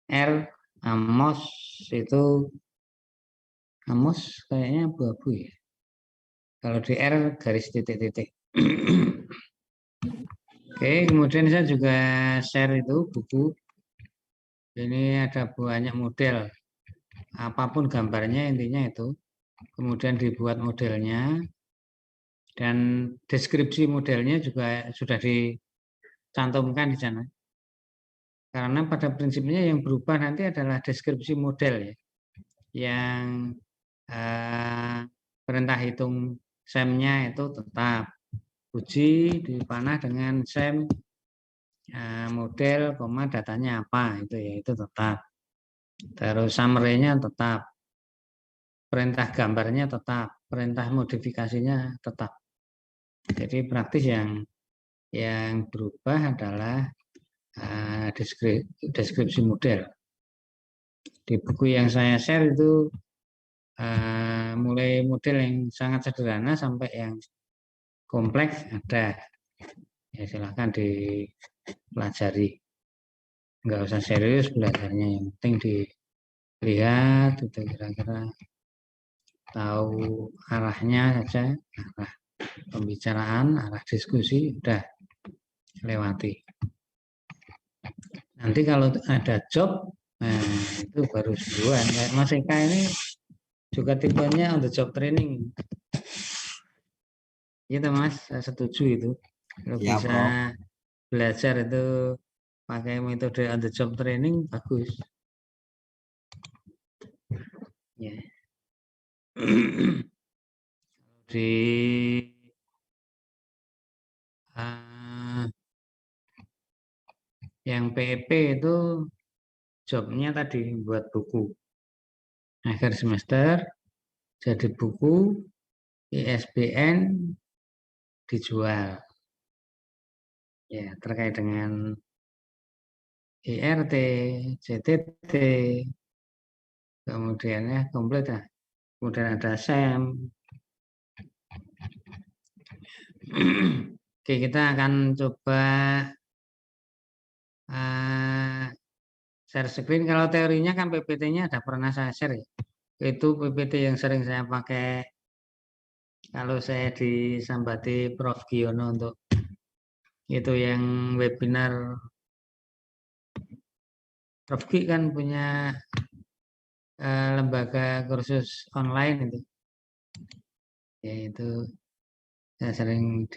R Amos itu Amos kayaknya abu-abu ya. Kalau di R garis titik-titik. Oke, kemudian saya juga share itu buku. Ini ada banyak model. Apapun gambarnya intinya itu. Kemudian dibuat modelnya dan deskripsi modelnya juga sudah dicantumkan di sana. Karena pada prinsipnya yang berubah nanti adalah deskripsi model ya. Yang perintah hitung SEM-nya itu tetap uji dipanah dengan SEM model, datanya apa itu ya itu tetap. Terus summary-nya tetap, perintah gambarnya tetap, perintah modifikasinya tetap. Jadi praktis yang berubah adalah deskripsi model. Di buku yang saya share itu mulai model yang sangat sederhana sampai yang kompleks ada. Ya silahkan dipelajari. Nggak usah serius belajarnya, yang penting dilihat itu kira-kira tahu arahnya saja, arah pembicaraan, arah diskusi udah lewati. Nanti kalau ada job, nah itu baru duluan. Kayak Mas Eka ini juga tipenya on the job training. Gitu Mas, saya setuju itu. Kalau Ya, bisa Prof. belajar itu pakai metode on the job training bagus. Ya. Di yang PEP itu jobnya tadi buat buku. Akhir semester jadi buku, ISBN dijual. Ya, terkait dengan IRT, CTT, kemudian ya komplit lah. Kemudian ada SEM. Oke, kita akan coba share screen. Kalau teorinya kan PPT-nya ada pernah saya share ya. Itu PPT yang sering saya pakai kalau saya disambati Prof. Giono untuk itu yang webinar. Prof. Gi kan punya lembaga kursus online itu. Yaitu saya sering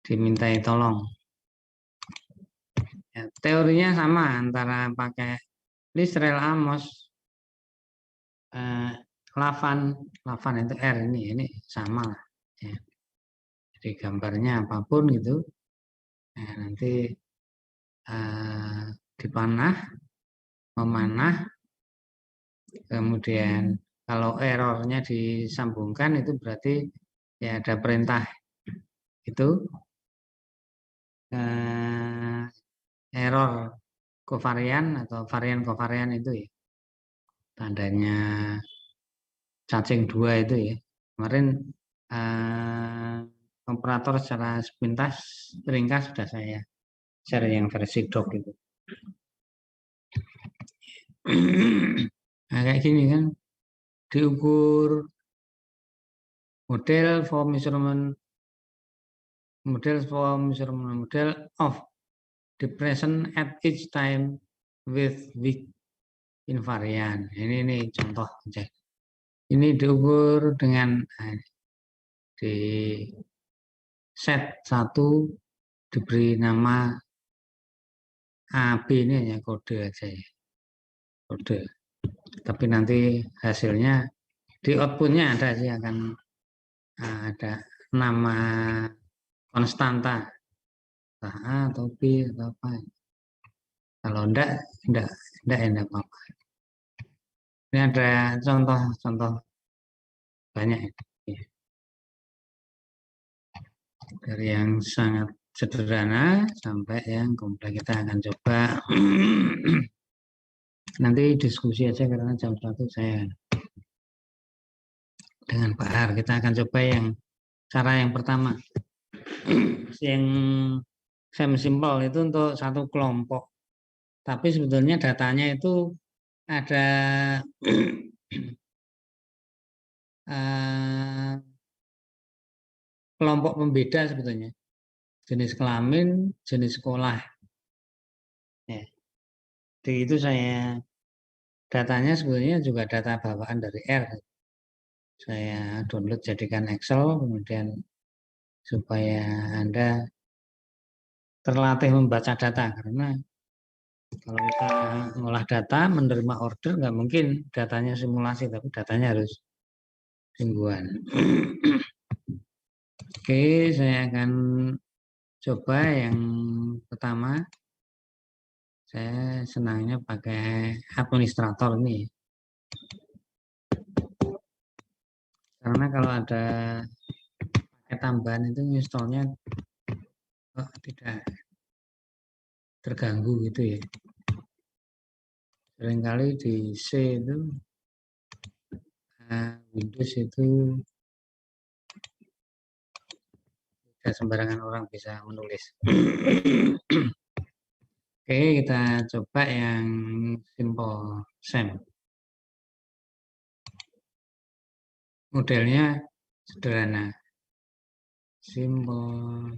dimintai tolong. Ya, teorinya sama antara pakai Lisrel Amos, Lavan itu R ini sama lah. Ya. Jadi gambarnya apapun gitu, nah, nanti dipanah, memanah, kemudian kalau errornya disambungkan itu berarti ya ada perintah itu error kovarian atau varian kovarian itu ya tandanya cacing dua itu ya. Kemarin operator secara sepintas ringkas sudah saya share yang versi doc itu. Nah, kayak gini kan diukur model for measurement model of depression at each time with weak invariant. Ini contoh aja. Ini diukur dengan di set 1 diberi nama AB, ini hanya kode aja ya. Kode. Tapi nanti hasilnya di outputnya ada sih akan ada nama konstanta A atau B atau apa. Kalau enggak apa-apa. Ini ada contoh banyak ya. Dari yang sangat sederhana sampai yang kompleks. Kita akan coba nanti diskusi aja karena jam 1 saya dengan Pak Har. Kita akan coba yang cara yang pertama. Yang simple itu untuk satu kelompok. Tapi sebetulnya datanya itu ada kelompok pembeda sebetulnya. Jenis kelamin, jenis sekolah. Ya. Jadi itu datanya sebetulnya juga data bawaan dari R. Saya download jadikan Excel, kemudian supaya Anda terlatih membaca data. Karena kalau kita ngolah data, menerima order, nggak mungkin datanya simulasi, tapi datanya harus sungguhan. Oke, saya akan coba yang pertama. Saya senangnya pakai administrator ini. Karena kalau ada pakai tambahan itu installnya tidak terganggu gitu ya. Seringkali di C itu Windows itu tidak sembarangan orang bisa menulis. Oke, kita coba yang simple SAM. Modelnya sederhana. Simple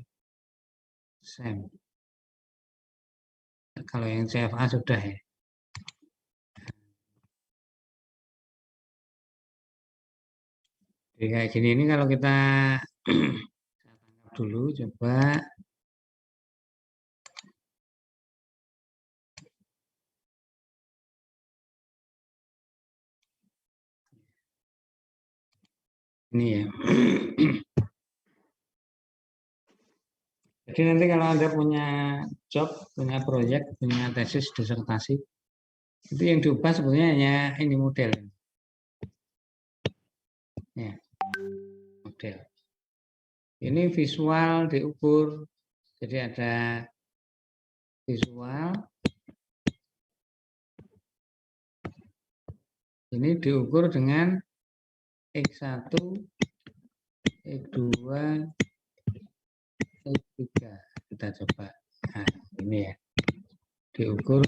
SAM. Kalau yang CFA sudah ya. Jadi kayak gini ini kalau kita tangkap dulu coba. Ini ya. Jadi nanti kalau Anda punya job, punya proyek, punya tesis, disertasi, itu yang diubah sebenarnya hanya ini model. Ya, model. Ini visual diukur, jadi ada visual. Ini diukur dengan X1, X2, X3. Kita coba. Nah, ini ya. Diukur,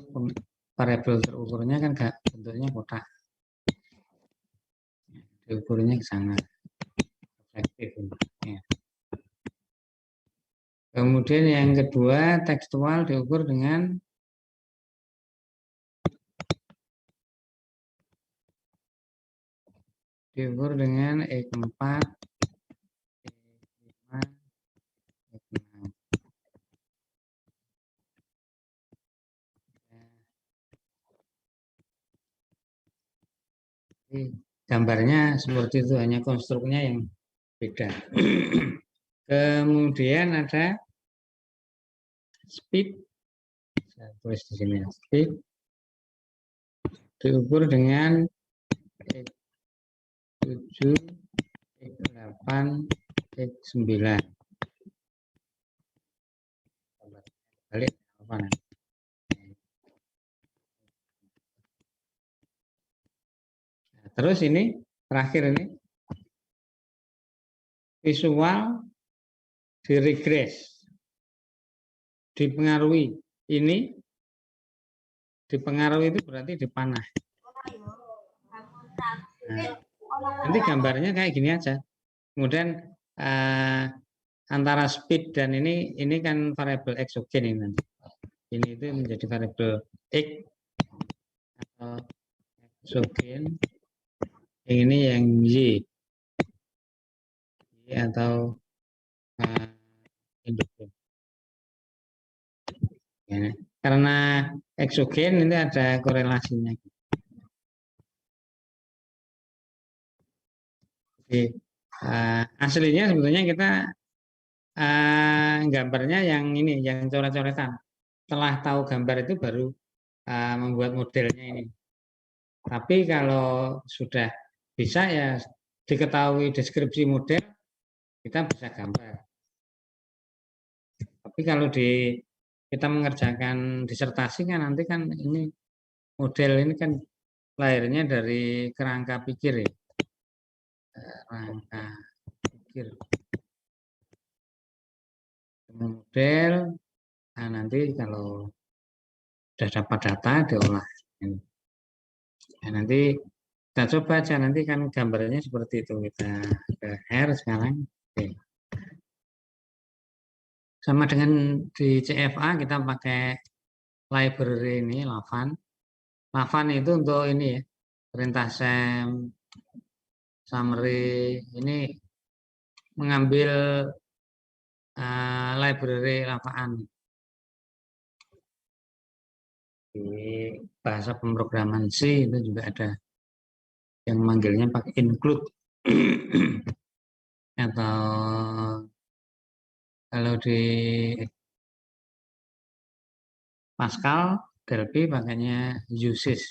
variabel terukurnya kan bentuknya kotak. Diukurnya ke sana. Efektif. Ya. Kemudian yang kedua, tekstual diukur dengan E4, E5, E6. Jadi, gambarnya seperti itu, hanya konstruknya yang beda. Kemudian ada speed, saya tulis di sini, speed diukur dengan X7, X8, X9. Balik apa? Nah, terus ini terakhir ini visual diregres, dipengaruhi. Ini dipengaruhi itu berarti dipanah. Nah, nanti gambarnya kayak gini aja. Kemudian antara speed dan ini kan variabel eksogen ini nanti. Ini itu menjadi variabel X atau eksogen. Ini yang Y atau endogen. Ya, karena eksogen ini ada korelasinya. Jadi aslinya sebetulnya kita gambarnya yang ini, yang coret-coretan. Setelah tahu gambar itu baru membuat modelnya ini. Tapi kalau sudah bisa ya diketahui deskripsi model, kita bisa gambar. Tapi kalau kita mengerjakan disertasi kan nanti kan ini model ini kan lahirnya dari kerangka pikir ya. Kerangka pikir. Model Nah, nanti kalau sudah dapat data diolah. Nah, nanti kita coba aja, nanti kan gambarnya seperti itu. Kita ke R sekarang. Oke. Sama dengan di CFA kita pakai library ini, Lavan. Lavan itu untuk ini ya, perintah SEM, summary, ini mengambil library Lavaan. Di bahasa pemrograman C itu juga ada yang manggilnya pakai include. Atau kalau di Pascal, Delphi pakainya uses.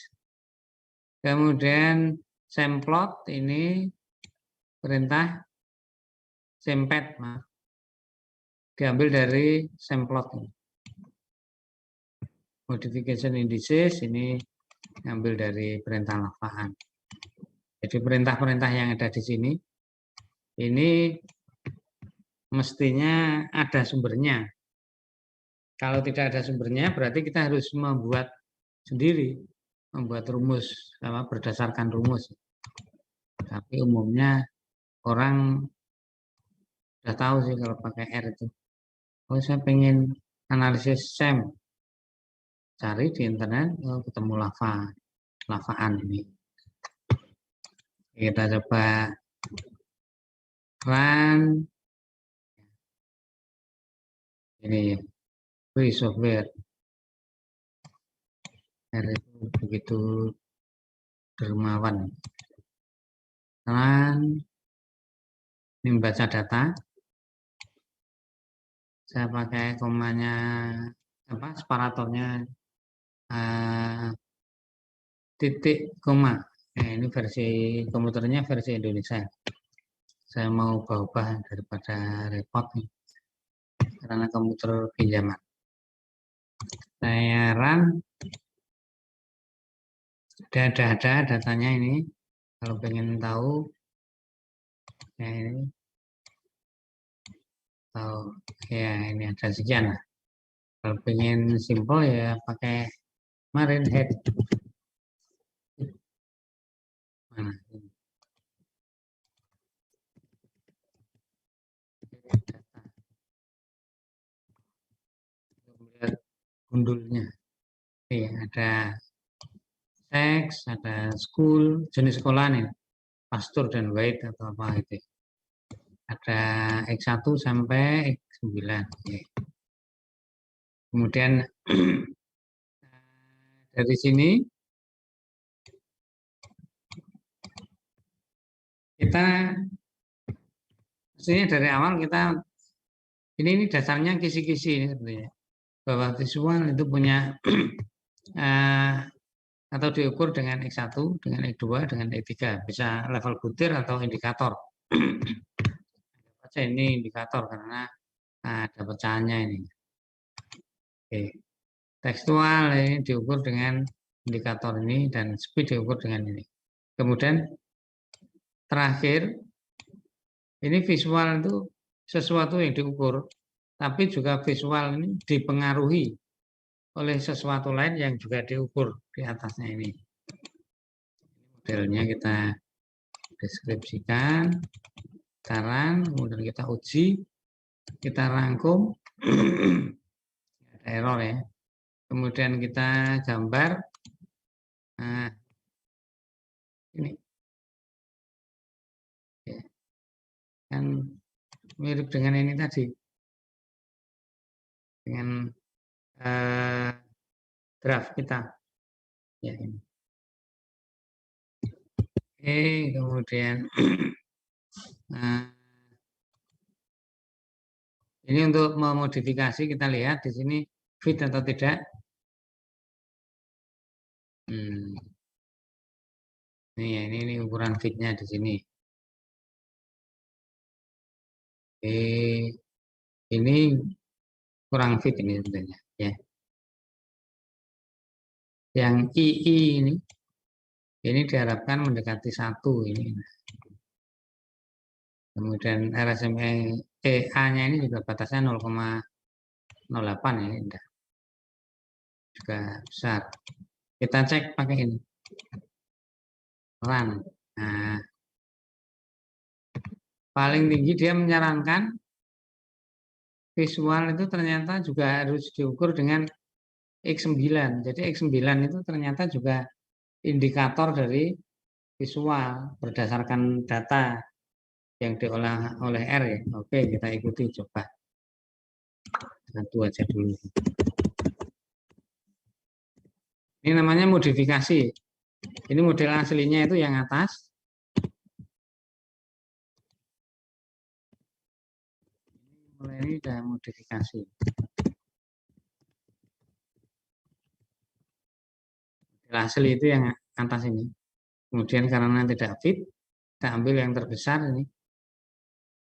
Kemudian semplot ini perintah sempet, diambil dari semplot. Modification indices ini diambil dari perintah Lavaan. Jadi perintah-perintah yang ada di sini ini mestinya ada sumbernya. Kalau tidak ada sumbernya berarti kita harus membuat sendiri, membuat rumus berdasarkan rumus. Tapi umumnya orang sudah tahu sih kalau pakai R itu. Oh, saya pengen analisis SEM. Cari di internet, oh, ketemu Lavaan ini. Kita coba run. Ini free software. R itu begitu dermawan. Run. Ini membaca data. Saya pakai komanya separatornya titik koma. Nah, ini versi komputernya versi Indonesia. Saya mau ubah daripada repot nih, karena komputer pinjaman. Saya run, ada datanya ini. Kalau pengen tahu, ya ini tahu ya ini ada sekian lah. Kalau pengen simple ya pakai kemarin head. Mana? Lihat gundulnya. Iya, ada sex, ada school, jenis sekolah nih, pastor dan white atau apa itu. Ada X1 sampai X9. Oke. Kemudian dari sini kita mestinya dari awal kita ini dasarnya kisi-kisi ini sebenarnya, bahwa visual itu punya atau diukur dengan X1, dengan X2, dengan X3, bisa level butir atau indikator. Saja ini indikator karena ada pecahannya ini. Oke. Tekstual ini diukur dengan indikator ini dan speed diukur dengan ini. Kemudian terakhir ini visual itu sesuatu yang diukur, tapi juga visual ini dipengaruhi oleh sesuatu lain yang juga diukur di atasnya ini. Modelnya kita deskripsikan sekarang, kemudian kita uji, kita rangkum, ada error ya. Kemudian kita gambar, nah ini kan mirip dengan ini tadi, dengan graf kita. Ya, ini. Oke, kemudian nah, ini untuk memodifikasi kita lihat di sini fit atau tidak. Ini ya, ini ukuran fitnya di sini. Ini kurang fit ini sebenarnya. Ya. Yang II ini diharapkan mendekati 1 ini. Kemudian RSME EA-nya ini juga batasnya 0,05. 08 ya, indah. Juga besar. Kita cek pakai ini. Run. Nah, paling tinggi dia menyarankan visual itu ternyata juga harus diukur dengan X9. Jadi X9 itu ternyata juga indikator dari visual berdasarkan data yang diolah oleh R ya. Oke, kita ikuti coba. Satu aja dulu. Ini namanya modifikasi. Ini model aslinya itu yang atas. Mulai ini sudah modifikasi. Model asli itu yang atas ini. Kemudian karena tidak fit, kita ambil yang terbesar ini.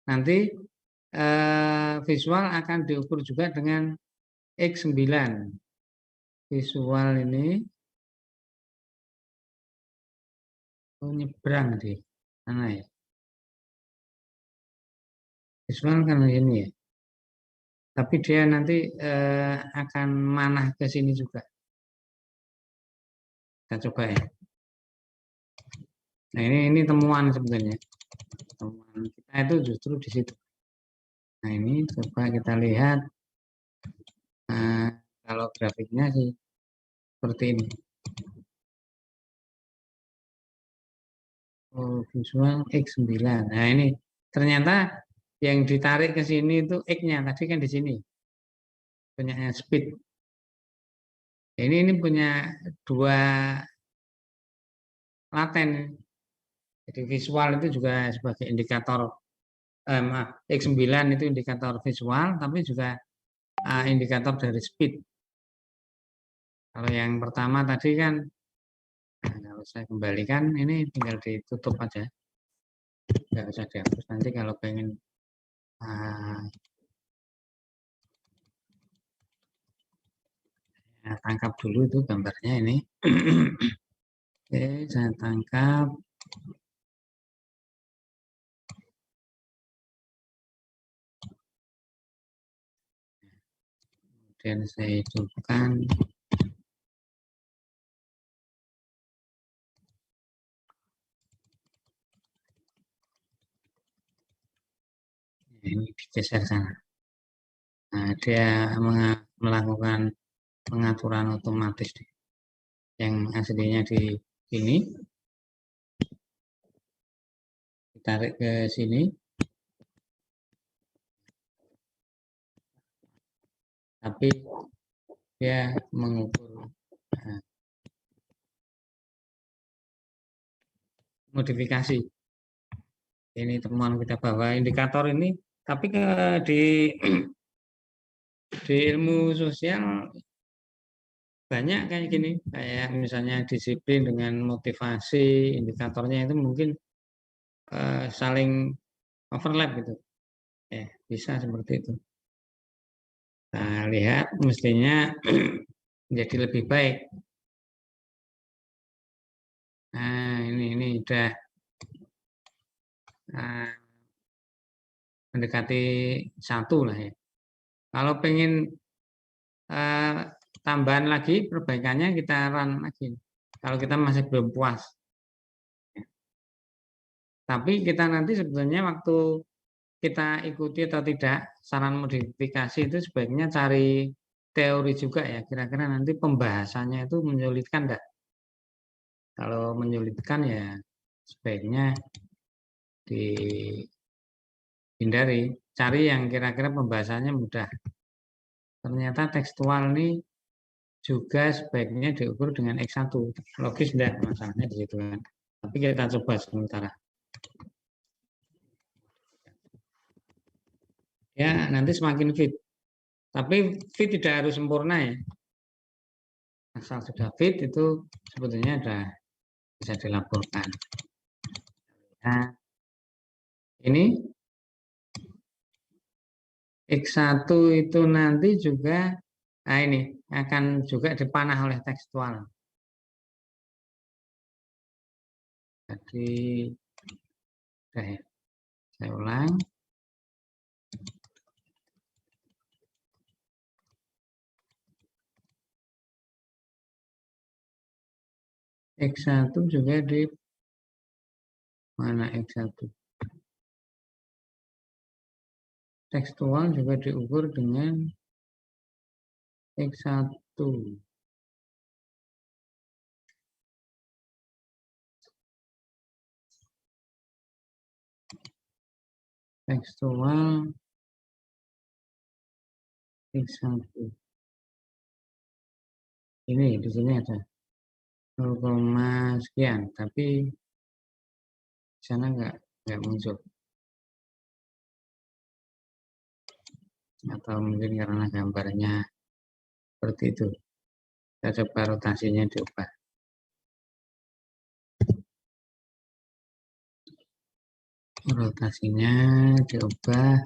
Nanti visual akan diukur juga dengan X9. Visual ini nyebrang di mana ya? Visual kan ini ya. Tapi dia nanti akan manah ke sini juga. Kita coba ya. Nah ini temuan sebenarnya. Temuan kita itu justru di situ. Nah ini coba kita lihat. Nah, kalau grafiknya sih seperti ini. Oh, visual X9. Nah ini ternyata yang ditarik ke sini itu X-nya. Tadi kan di sini. Punya speed. Ini punya dua laten. Jadi visual itu juga sebagai indikator X9 itu indikator visual, tapi juga indikator dari speed. Kalau yang pertama tadi kan, nah, kalau saya kembalikan ini tinggal ditutup aja, nggak usah dihapus. Nanti kalau pengen ya, tangkap dulu itu gambarnya ini. Oke, saya tangkap. Kemudian saya hidupkan. Ini digeser sana. Nah, dia melakukan pengaturan otomatis yang aslinya di sini, ditarik ke sini, tapi dia mengukur modifikasi. Ini temuan kita bahwa indikator ini, tapi di ilmu sosial banyak kayak gini, kayak misalnya disiplin dengan motivasi, indikatornya itu mungkin saling overlap gitu. Bisa seperti itu. Nah, lihat mestinya menjadi lebih baik. Nah, ini udah mendekati 1 lah ya. Kalau pengen tambahan lagi perbaikannya kita run lagi. Kalau kita masih belum puas. Tapi kita nanti sebetulnya waktu kita ikuti atau tidak saran modifikasi itu sebaiknya cari teori juga ya. Kira-kira nanti pembahasannya itu menyulitkan enggak? Kalau menyulitkan ya sebaiknya dihindari. Cari yang kira-kira pembahasannya mudah. Ternyata tekstual ini juga sebaiknya diukur dengan X1. Logis enggak masalahnya di situ kan. Tapi kita coba sementara. Ya, nanti semakin fit. Tapi fit tidak harus sempurna ya. Asal sudah fit itu sebetulnya sudah bisa dilaporkan. Nah, ini X1 itu nanti juga, nah ini akan juga dipanah oleh tekstual. Jadi, saya ulang. X1 juga di mana X1? Tekstual juga diukur dengan X1. Tekstual X1. Ini di sini ada 0, sekian, tapi di sana nggak muncul. Atau mungkin karena gambarnya seperti itu. Kita coba rotasinya diubah. Rotasinya diubah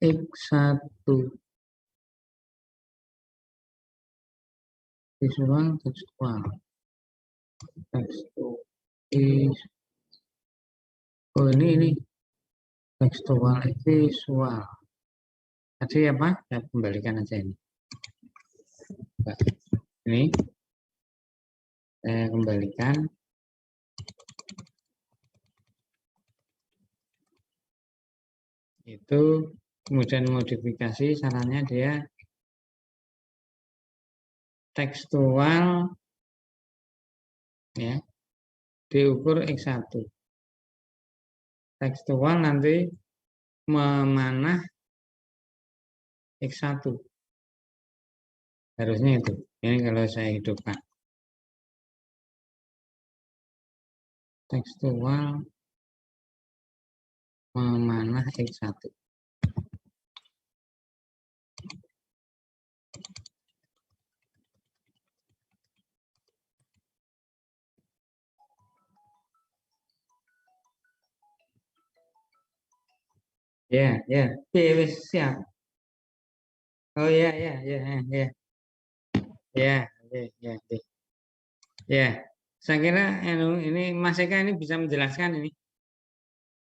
X1. Visual, tekstual. Tekstual. Oh ini tekstual visual. Tadi apa? Saya kembalikan aja ini. Ini saya kembalikan. Itu kemudian modifikasi sarannya dia tekstual ya diukur X1. Tekstual nanti memanah X1. Harusnya itu. Ini kalau saya hidupkan. Tekstual memanah X1. Ya, siap. Oh ya. Ya, saya kira ini Mas Eka ini bisa menjelaskan ini.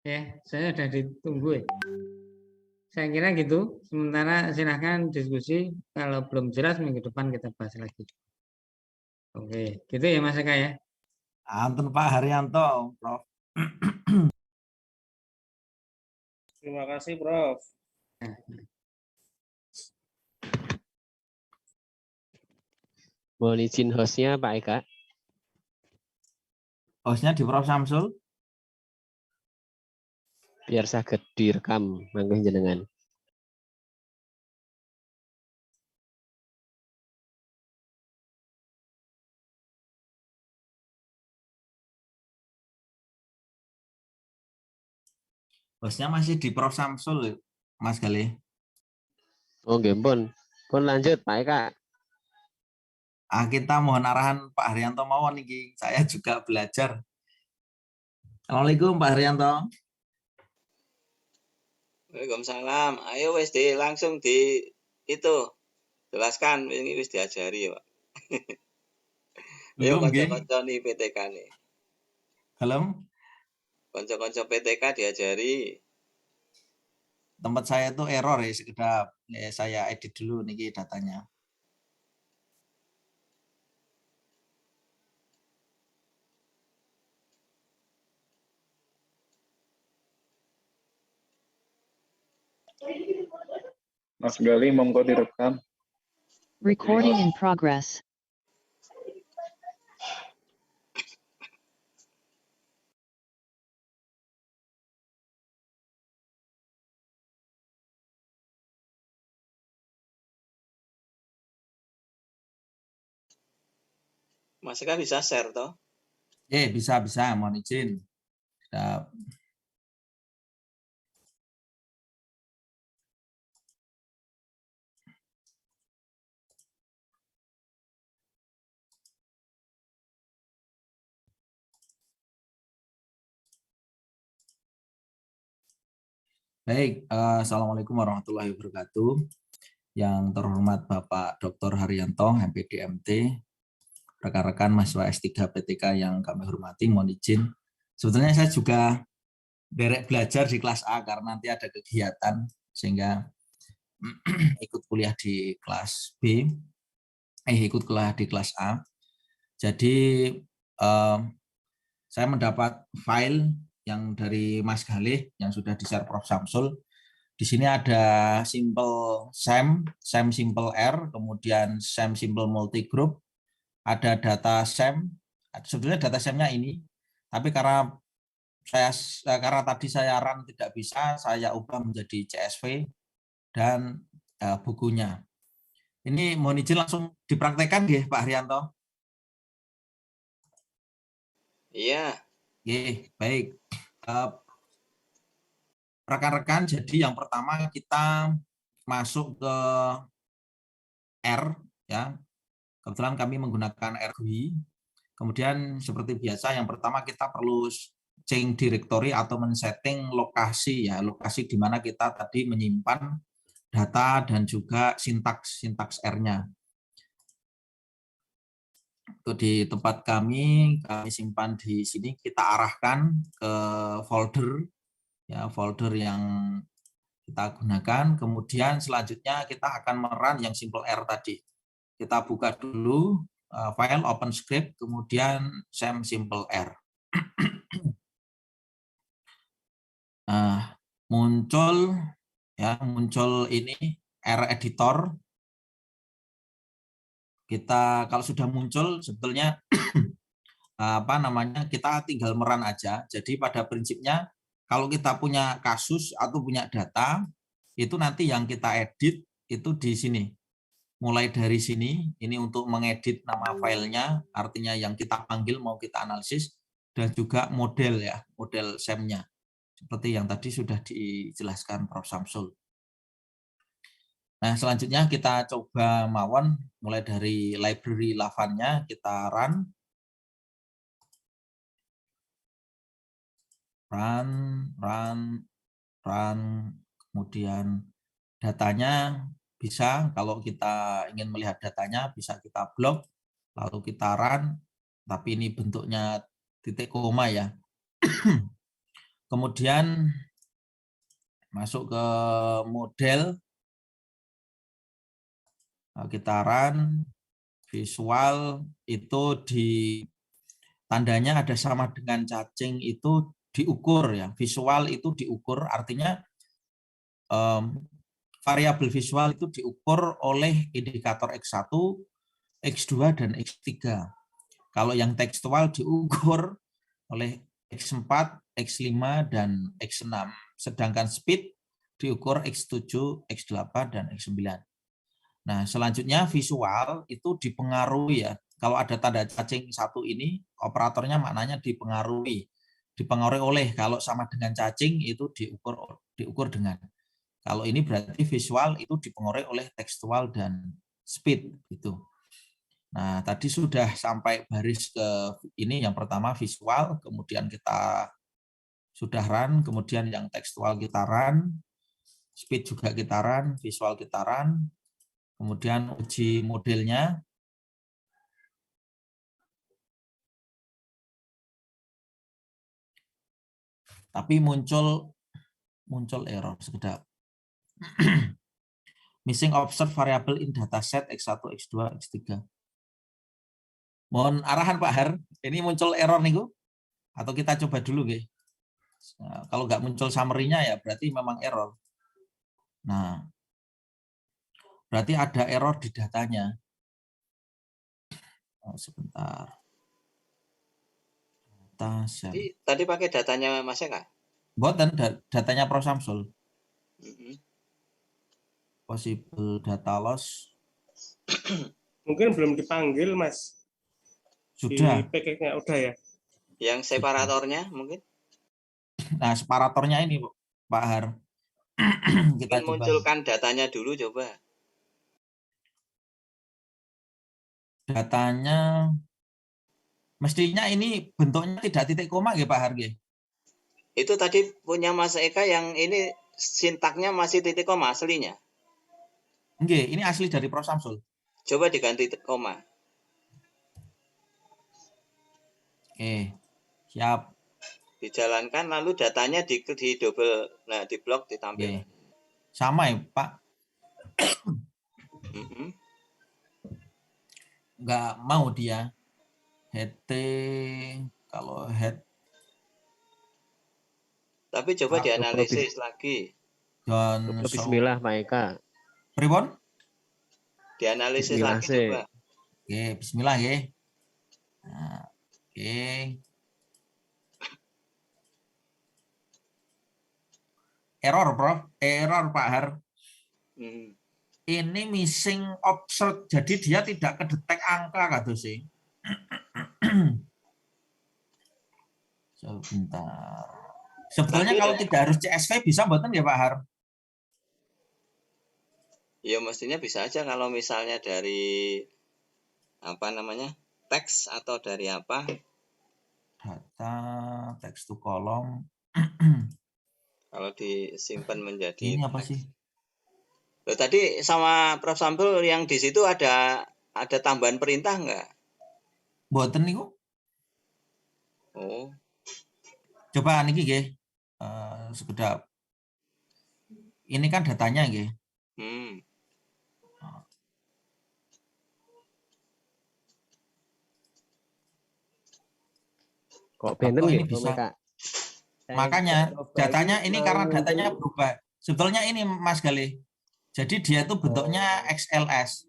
Ya, saya sudah ditunggu ya. Saya kira gitu. Sementara silahkan diskusi. Kalau belum jelas minggu depan kita bahas lagi. Oke, gitu ya Mas Eka ya. Anten Pak Haryanto, Prof. Terima kasih, Prof. Mohon izin hostnya Pak Eka. Hostnya di Prof Samsul. Biar saged direkam mangke jenengan. Hostnya masih di Prof Samsul, Mas Galih. Oh nggih pun. Pun lanjut Pak Eka. Kita mohon arahan Pak Haryanto mawon niki. Saya juga belajar. Assalamualaikum Pak Haryanto. Waalaikumsalam. Ayo wis langsung di itu jelaskan ini wis diajari, Pak. Ayo kanca-kanca nih PTK nih. Halo. Kanca-kanca PTK diajari. Tempat saya tuh error ya, sekedar saya edit dulu niki datanya. Mas Gali, monggo direkam. Recording in progress. Mas Eka bisa share toh? Bisa, mohon izin. Baik, Assalamualaikum warahmatullahi wabarakatuh. Yang terhormat Bapak Dr. Haryanto, MPD MT, rekan-rekan mahasiswa S3 PTK yang kami hormati, mohon izin. Sebetulnya saya juga derek belajar di kelas A karena nanti ada kegiatan, sehingga ikut kuliah di kelas B, ikut kuliah di kelas A. Jadi saya mendapat file yang dari Mas Galih yang sudah di-share Prof. Samsul. Di sini ada simple SEM simple R, kemudian SEM simple multigroup, ada data SEM, sebetulnya data SEM-nya ini, tapi karena tadi saya run tidak bisa, saya ubah menjadi CSV dan bukunya. Ini mohon izin langsung dipraktekkan ya Pak Haryanto. Iya. Oke, baik. Rekan-rekan, jadi yang pertama kita masuk ke R, ya. Kebetulan kami menggunakan R GUI. Kemudian seperti biasa, yang pertama kita perlu change directory atau men-setting lokasi, ya, lokasi di mana kita tadi menyimpan data dan juga sintaks R-nya. Itu di tempat kami simpan di sini, kita arahkan ke folder, ya, folder yang kita gunakan. Kemudian selanjutnya kita akan merun yang simple R tadi. Kita buka dulu file OpenScript, kemudian SEM simple R. Nah, muncul ini R editor. Kita kalau sudah muncul sebetulnya kita tinggal merun aja. Jadi pada prinsipnya kalau kita punya kasus atau punya data, itu nanti yang kita edit itu di sini. Mulai dari sini, ini untuk mengedit nama filenya, artinya yang kita panggil mau kita analisis, dan juga model, ya, model SEM-nya. Seperti yang tadi sudah dijelaskan Prof. Samsul. Nah, selanjutnya kita coba mawon, mulai dari library lavannya, kita run, kemudian datanya bisa, kalau kita ingin melihat datanya bisa kita blok, lalu kita run, tapi ini bentuknya titik koma ya. Kemudian masuk ke model, kita run, visual itu di tandanya ada sama dengan cacing itu diukur ya, visual itu diukur, artinya variabel visual itu diukur oleh indikator X1, X2, dan X3. Kalau yang tekstual diukur oleh X4, X5, dan X6. Sedangkan speed diukur X7, X8, dan X9. Nah, selanjutnya visual itu dipengaruhi ya. Kalau ada tanda cacing satu ini, operatornya maknanya dipengaruhi. Dipengaruhi oleh, kalau sama dengan cacing itu diukur dengan. Kalau ini berarti visual itu dipengaruhi oleh tekstual dan speed gitu. Nah, tadi sudah sampai baris ke ini, yang pertama visual, kemudian kita sudah run, kemudian yang tekstual kita run, speed juga kita run, visual kita run, kemudian uji modelnya. Tapi muncul error sekedap. Missing observed variable in dataset X1, X2, X3. Mohon arahan Pak Har, ini muncul error nih, atau kita coba dulu, guys. Nah, kalau nggak muncul summary-nya ya berarti memang error. Nah, berarti ada error di datanya. Oh, sebentar. Tadi pakai datanya Mas Eka? Buatan datanya Prof. Samsul. Possible data loss. Mungkin belum dipanggil, Mas. Sudah. Di package-nya udah ya. Yang separatornya mungkin? Nah, separatornya ini, Pak Har. Kita munculkan datanya dulu coba. Datanya mestinya ini bentuknya tidak titik koma ya Pak Har. Itu tadi punya Mas Eka yang ini sintaknya masih titik koma aslinya. Nggih, ini asli dari Prof. Samsul. Coba diganti titik koma. Oke, siap. Dijalankan lalu datanya di double, nah di blok ditampilkan. Sama ya Pak. Nggak mau dia. kalau head Tapi coba Ah, dianalisis lagi. dan Bismillah Pak Eka. pripun? Dianalisis Bismillah lagi sih. coba. Oke, bismillah nggih. Nah, oke. Error, Prof. Error, Pak Har. Hmm. Ini missing observed, jadi dia tidak kedetek angka kados sih. Sebentar. Sebetulnya Tapi kalau tidak harus CSV bisa mboten ya Pak Har? ya mestinya bisa aja kalau misalnya dari apa namanya? Teks atau dari apa? Data text to column. Kalau disimpan menjadi Ini apa teks. sih? Loh, tadi sama Prof. Sampul yang di situ ada tambahan perintah enggak? Mboten niku. Oh, Coba niki nggih. Sekedap. Ini kan datanya nggih. hmm. Kok benten Oh, nggih, ini Om bisa. Eka? Saya Makanya coba datanya ini karena mau datanya berubah. Sebetulnya ini Mas Galih. Jadi dia itu bentuknya XLS.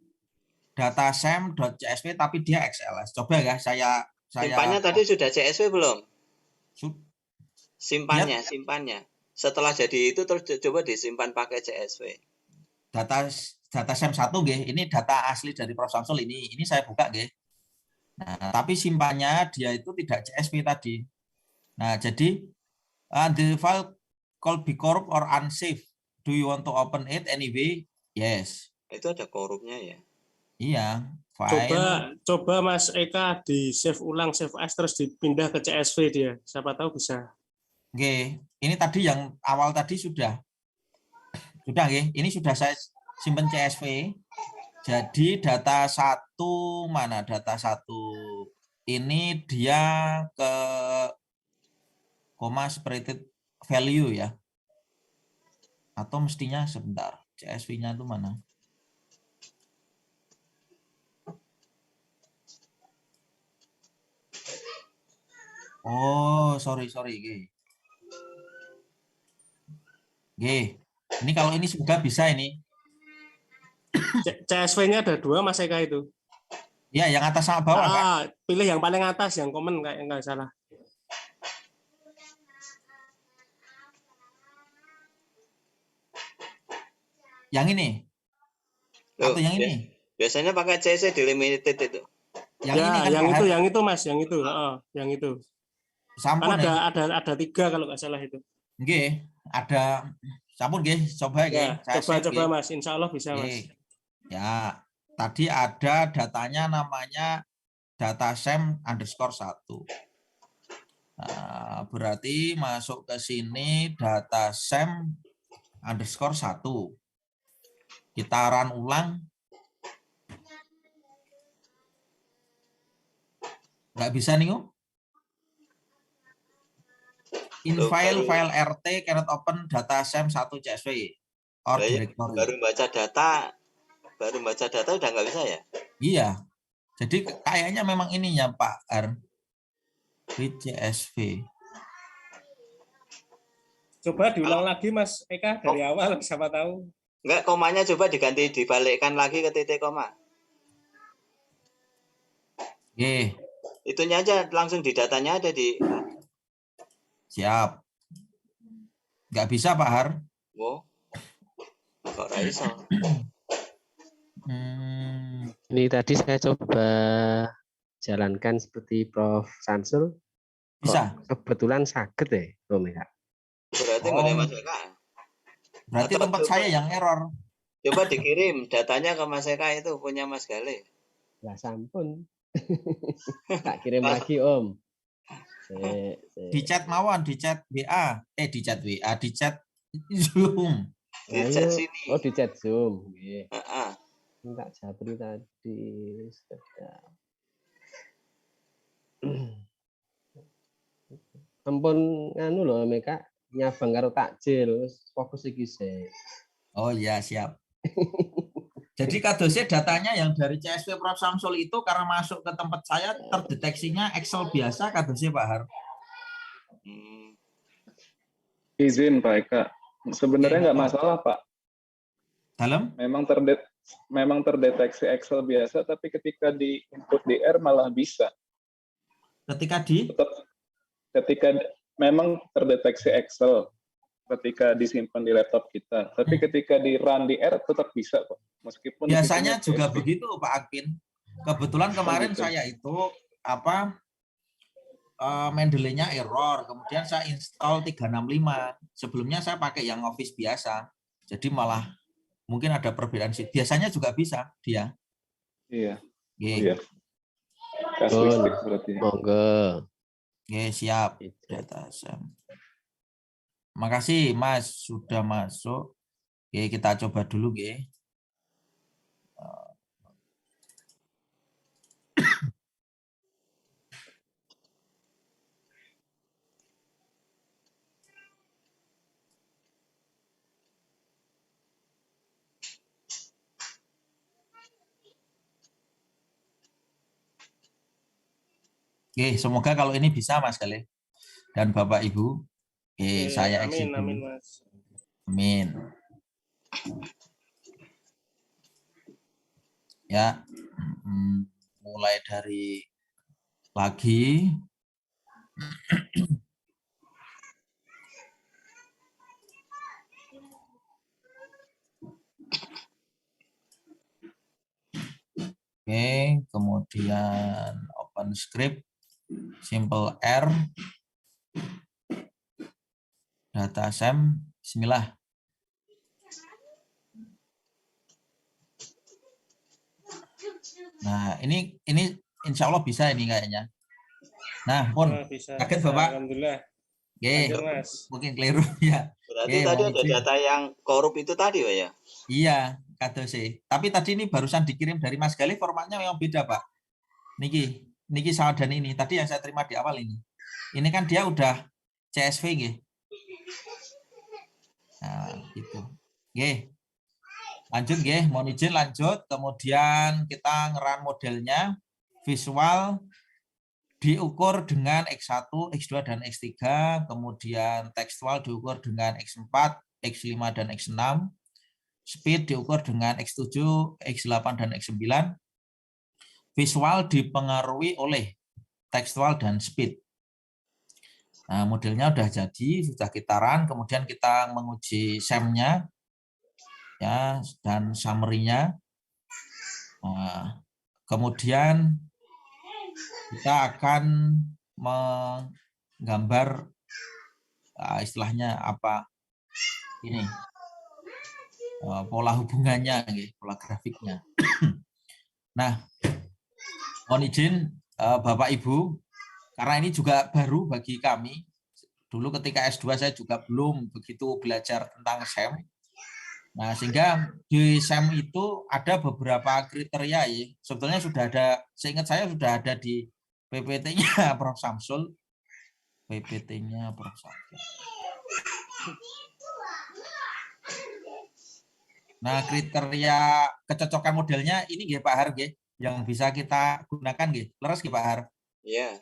Data sem.csv tapi dia XLS. Coba ya saya Simpannya tadi sudah CSV belum? su- Simpannya. Setelah jadi itu terus coba disimpan pakai CSV. data sem 1 nggih. Ini data asli dari Prof Samsul ini saya buka nggih. Nah, tapi simpannya dia itu tidak CSV tadi. Nah, jadi the file called be corrupt or unsafe. Do you want to open it anyway? Yes. Itu ada korupnya ya. Iya, Coba Mas Eka di save ulang, save as terus dipindah ke CSV dia. Siapa tahu bisa. Oke, ini tadi yang awal tadi sudah nggih. Ini sudah saya simpen CSV. Jadi data 1 mana? Data 1 ini dia ke koma separated value ya. Atau mestinya sebentar. CSV-nya itu mana? Oh, sorry. Ini kalau ini sudah bisa ini. CSV-nya ada 2 Mas Eka itu. Ya, yang atas sama bawah, Pak. Pilih yang paling atas, yang komen kayak nggak salah. Yang ini. Loh, Atau yang ini. Biasanya pakai CC delimited itu. Yang ini kan yang itu Mas, yang itu. Yang itu. Sampun kan ada 3 kalau nggak salah itu. Nggih, ada sampun nggih, coba nggih. Ya, coba Mas, insya Allah bisa Mas. Ya, tadi ada datanya namanya data sem _1. Nah, berarti masuk ke sini data sem _1. Kita run ulang. Nggak bisa nih, in file rt cannot open data sem 1 csv or directory. Baru baca data udah nggak bisa ya? Iya. Jadi kayaknya memang ininya Pak R. CSV. Coba diulang lagi Mas Eka dari awal, siapa tahu. Enggak, komanya coba dibalikkan lagi ke titik koma. Itunya aja langsung di datanya ada di. Siap. Nggak bisa Pak Har. Wow. Kok Raisa? Ini tadi saya coba jalankan seperti Prof Samsul. Bisa. Kebetulan sakit ya, Om Eka. Berarti nggak ada Mas Eka. Berarti tempat saya yang error. Coba dikirim datanya ke Mas Eka itu punya Mas Galih. Lah sampun. Tak kirim lagi Om. Di chat mawon, di chat WA, di chat WA, di chat Zoom. Di chat sini. Oh, di chat Zoom. Nggih. Heeh. Minta Jabri tadi sudah. Ampun nganu lho Meka nyabang karo takjil, fokus iki sik. Oh iya, siap. Jadi kadosnya datanya yang dari CSV Prof Samsul itu karena masuk ke tempat saya terdeteksinya Excel biasa kadosnya Pak Har. Izin Pak Eka. Sebenarnya nggak masalah Pak. Dalam? Memang terdeteksi Excel biasa, tapi ketika di input di R malah bisa. Ketika memang terdeteksi Excel ketika disimpan di laptop kita, tapi ketika di run di R tetap bisa kok. Meskipun biasanya juga begitu Pak Akin. Kebetulan kemarin gitu. saya itu Mendeley-nya error, kemudian saya install 365. Sebelumnya saya pakai yang Office biasa. Jadi malah mungkin ada perbedaan sih. Biasanya juga bisa dia. Iya. Iya. Kasuistik berarti. Monggo. Oke, siap. Data Sam. Makasih Mas sudah masuk. Oke, kita coba dulu, Oke. Oke, semoga kalau ini bisa Mas Galih dan Bapak Ibu. Oke, saya exit dulu. Amin, Mas. Amin. Ya, mulai dari lagi. Oke, kemudian open script, simple R, data Sam, bismillah. Nah, ini insya Allah bisa ini kayaknya. Nah, pun kaget Bapak. Alhamdulillah. Oke, mungkin keliru ya. Berarti tadi ada data yang korup itu tadi Pak ya? Iya, kado sih. Tapi tadi ini barusan dikirim dari Mas Galih, formatnya memang beda Pak. Niki sama dan ini. Tadi yang saya terima di awal ini. Ini kan dia udah CSV nggih. Nah, gitu. Nggih. Lanjut nggih, mohon izin lanjut. Kemudian kita ngeran modelnya visual diukur dengan X1, X2 dan X3, kemudian tekstual diukur dengan X4, X5 dan X6. Speed diukur dengan X7, X8 dan X9. Visual dipengaruhi oleh tekstual dan speed. Nah, modelnya sudah jadi, sudah kita run, kemudian kita menguji SEM-nya ya dan summary-nya. Nah, kemudian kita akan menggambar istilahnya apa ini pola hubungannya, pola grafiknya. Nah, mohon izin Bapak Ibu, karena ini juga baru bagi kami. Dulu ketika S2 saya juga belum begitu belajar tentang SEM. Nah, sehingga di SEM itu ada beberapa kriteria ya. Sebetulnya sudah ada, seingat saya sudah ada di PPT-nya Prof Samsul. PPT-nya Prof Samsul. Nah, kriteria kecocokan modelnya ini nggih Pak Har nggih, yang bisa kita gunakan nggih. Leres nggih Pak Har? Iya.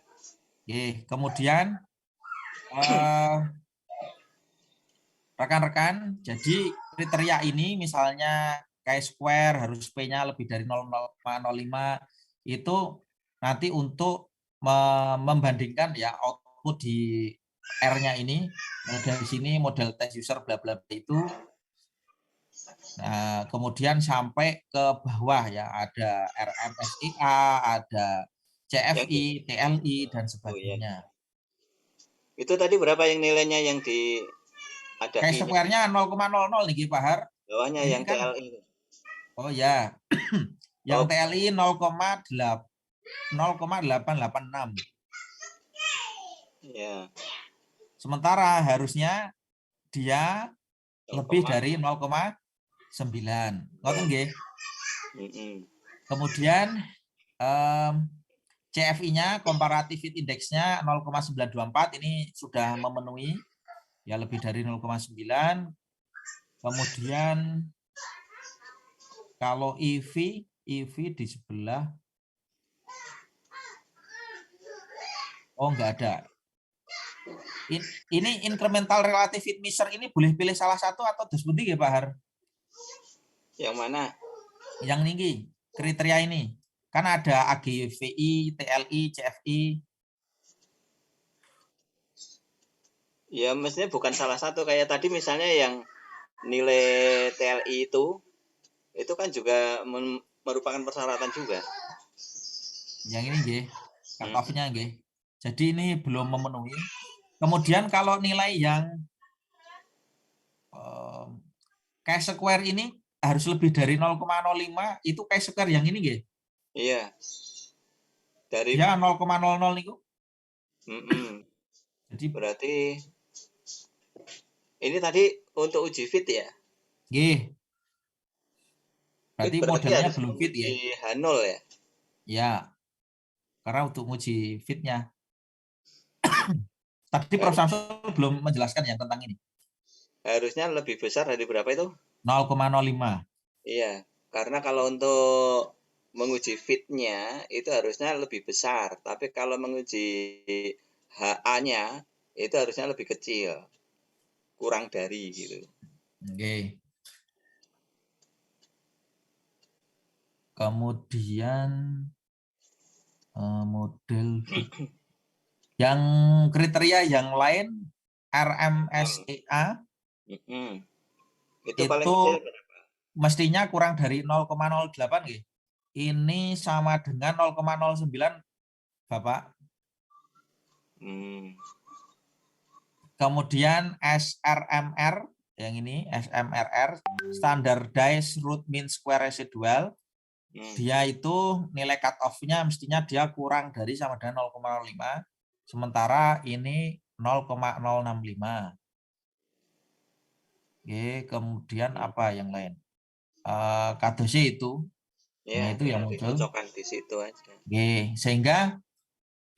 Nggih, kemudian rekan-rekan, jadi kriteria ini misalnya chi-square harus P-nya lebih dari 0,05 itu nanti untuk membandingkan ya output di R-nya ini dari sini model test user bla bla itu. Nah, kemudian sampai ke bawah ya ada RMSIA, ada CFI, TLI dan sebagainya. Itu tadi berapa yang nilainya yang di ada chi-square-nya 0,00 nih Pak Har. Bawahnya ini yang kan, TLI. Oh ya. Yang TLI 0,886. Ya. Sementara harusnya dia lebih dari 0,9. Ngoten nggih. Kemudian CFI-nya comparative fit index-nya 0,924 ini sudah memenuhi ya lebih dari 0,9. Kemudian Kalau EV di sebelah. Oh, enggak ada. Ini incremental relative fit measure ini boleh pilih salah satu atau dos pundi ya Pak Har? Yang mana? Yang ini kriteria ini. Kan ada AGVI, TLI, CFI. Ya mestinya bukan salah satu, kayak tadi misalnya yang nilai TLI itu kan juga merupakan persyaratan juga. Yang ini nggih, cut-off-nya nggih. Jadi ini belum memenuhi. Kemudian kalau nilai yang chi-square ini harus lebih dari 0,05, itu chi-square yang ini nggih. Iya. Dari Ya 0,00 niku. Jadi berarti ini tadi untuk uji fit ya? nggih. Berarti modelnya belum fit ya. Di H0 ya? Ya. Karena untuk uji fitnya. Tadi Prof. Samsul belum menjelaskan yang tentang ini. Harusnya lebih besar dari berapa itu? 0,05. Iya, karena kalau untuk menguji fitnya itu harusnya lebih besar. Tapi kalau menguji HA-nya itu harusnya lebih kecil. Kurang dari gitu. Oke. Kemudian model yang kriteria yang lain RMSEA Itu paling kecil berapa? mestinya kurang dari 0,08 nggih. Ini sama dengan 0,09 Bapak. Kemudian SRMR yang ini SMRR Standardized Root Mean Square Residual. Dia itu nilai cut off-nya mestinya dia kurang dari sama dengan 0,05. Sementara ini 0,065. Oke, kemudian apa yang lain? K2C itu. Ya, itu yang muncul. Cocokkan di situ aja. Oke, sehingga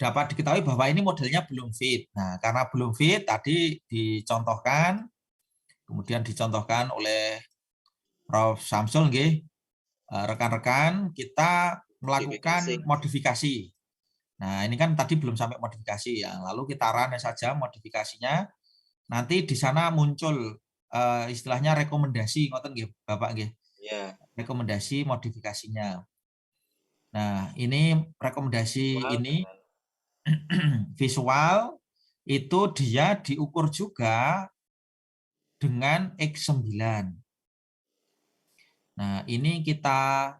dapat diketahui bahwa ini modelnya belum fit. Nah, karena belum fit tadi dicontohkan, kemudian dicontohkan oleh Prof. Samsul nggih. Rekan-rekan kita melakukan modifikasi. Nah, ini kan tadi belum sampai modifikasi ya. Lalu kita run saja modifikasinya. Nanti di sana muncul istilahnya rekomendasi ngoten nggih, Bapak nggih. Ya. Rekomendasi modifikasinya. Nah, ini rekomendasi ini visual itu dia diukur juga dengan X9. Nah, ini kita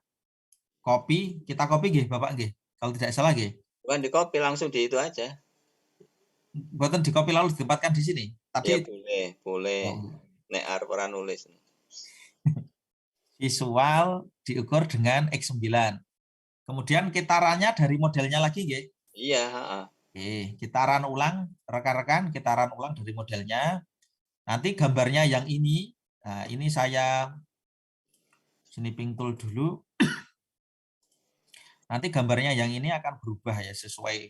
copy nggih Bapak nggih. Kalau tidak salah nggih. Bukan di copy, langsung di itu aja. Buatan di copy lalu ditempatkan di sini. Tadi ya boleh. Nek arep ora nulis. Visual diukur dengan X9. Kemudian kita run-nya dari modelnya lagi nggih. Iya, Oke, kita run ulang rekan-rekan, kita run ulang dari modelnya. Nanti gambarnya yang ini. Nah, ini saya snipping tool dulu. Nanti gambarnya yang ini akan berubah ya sesuai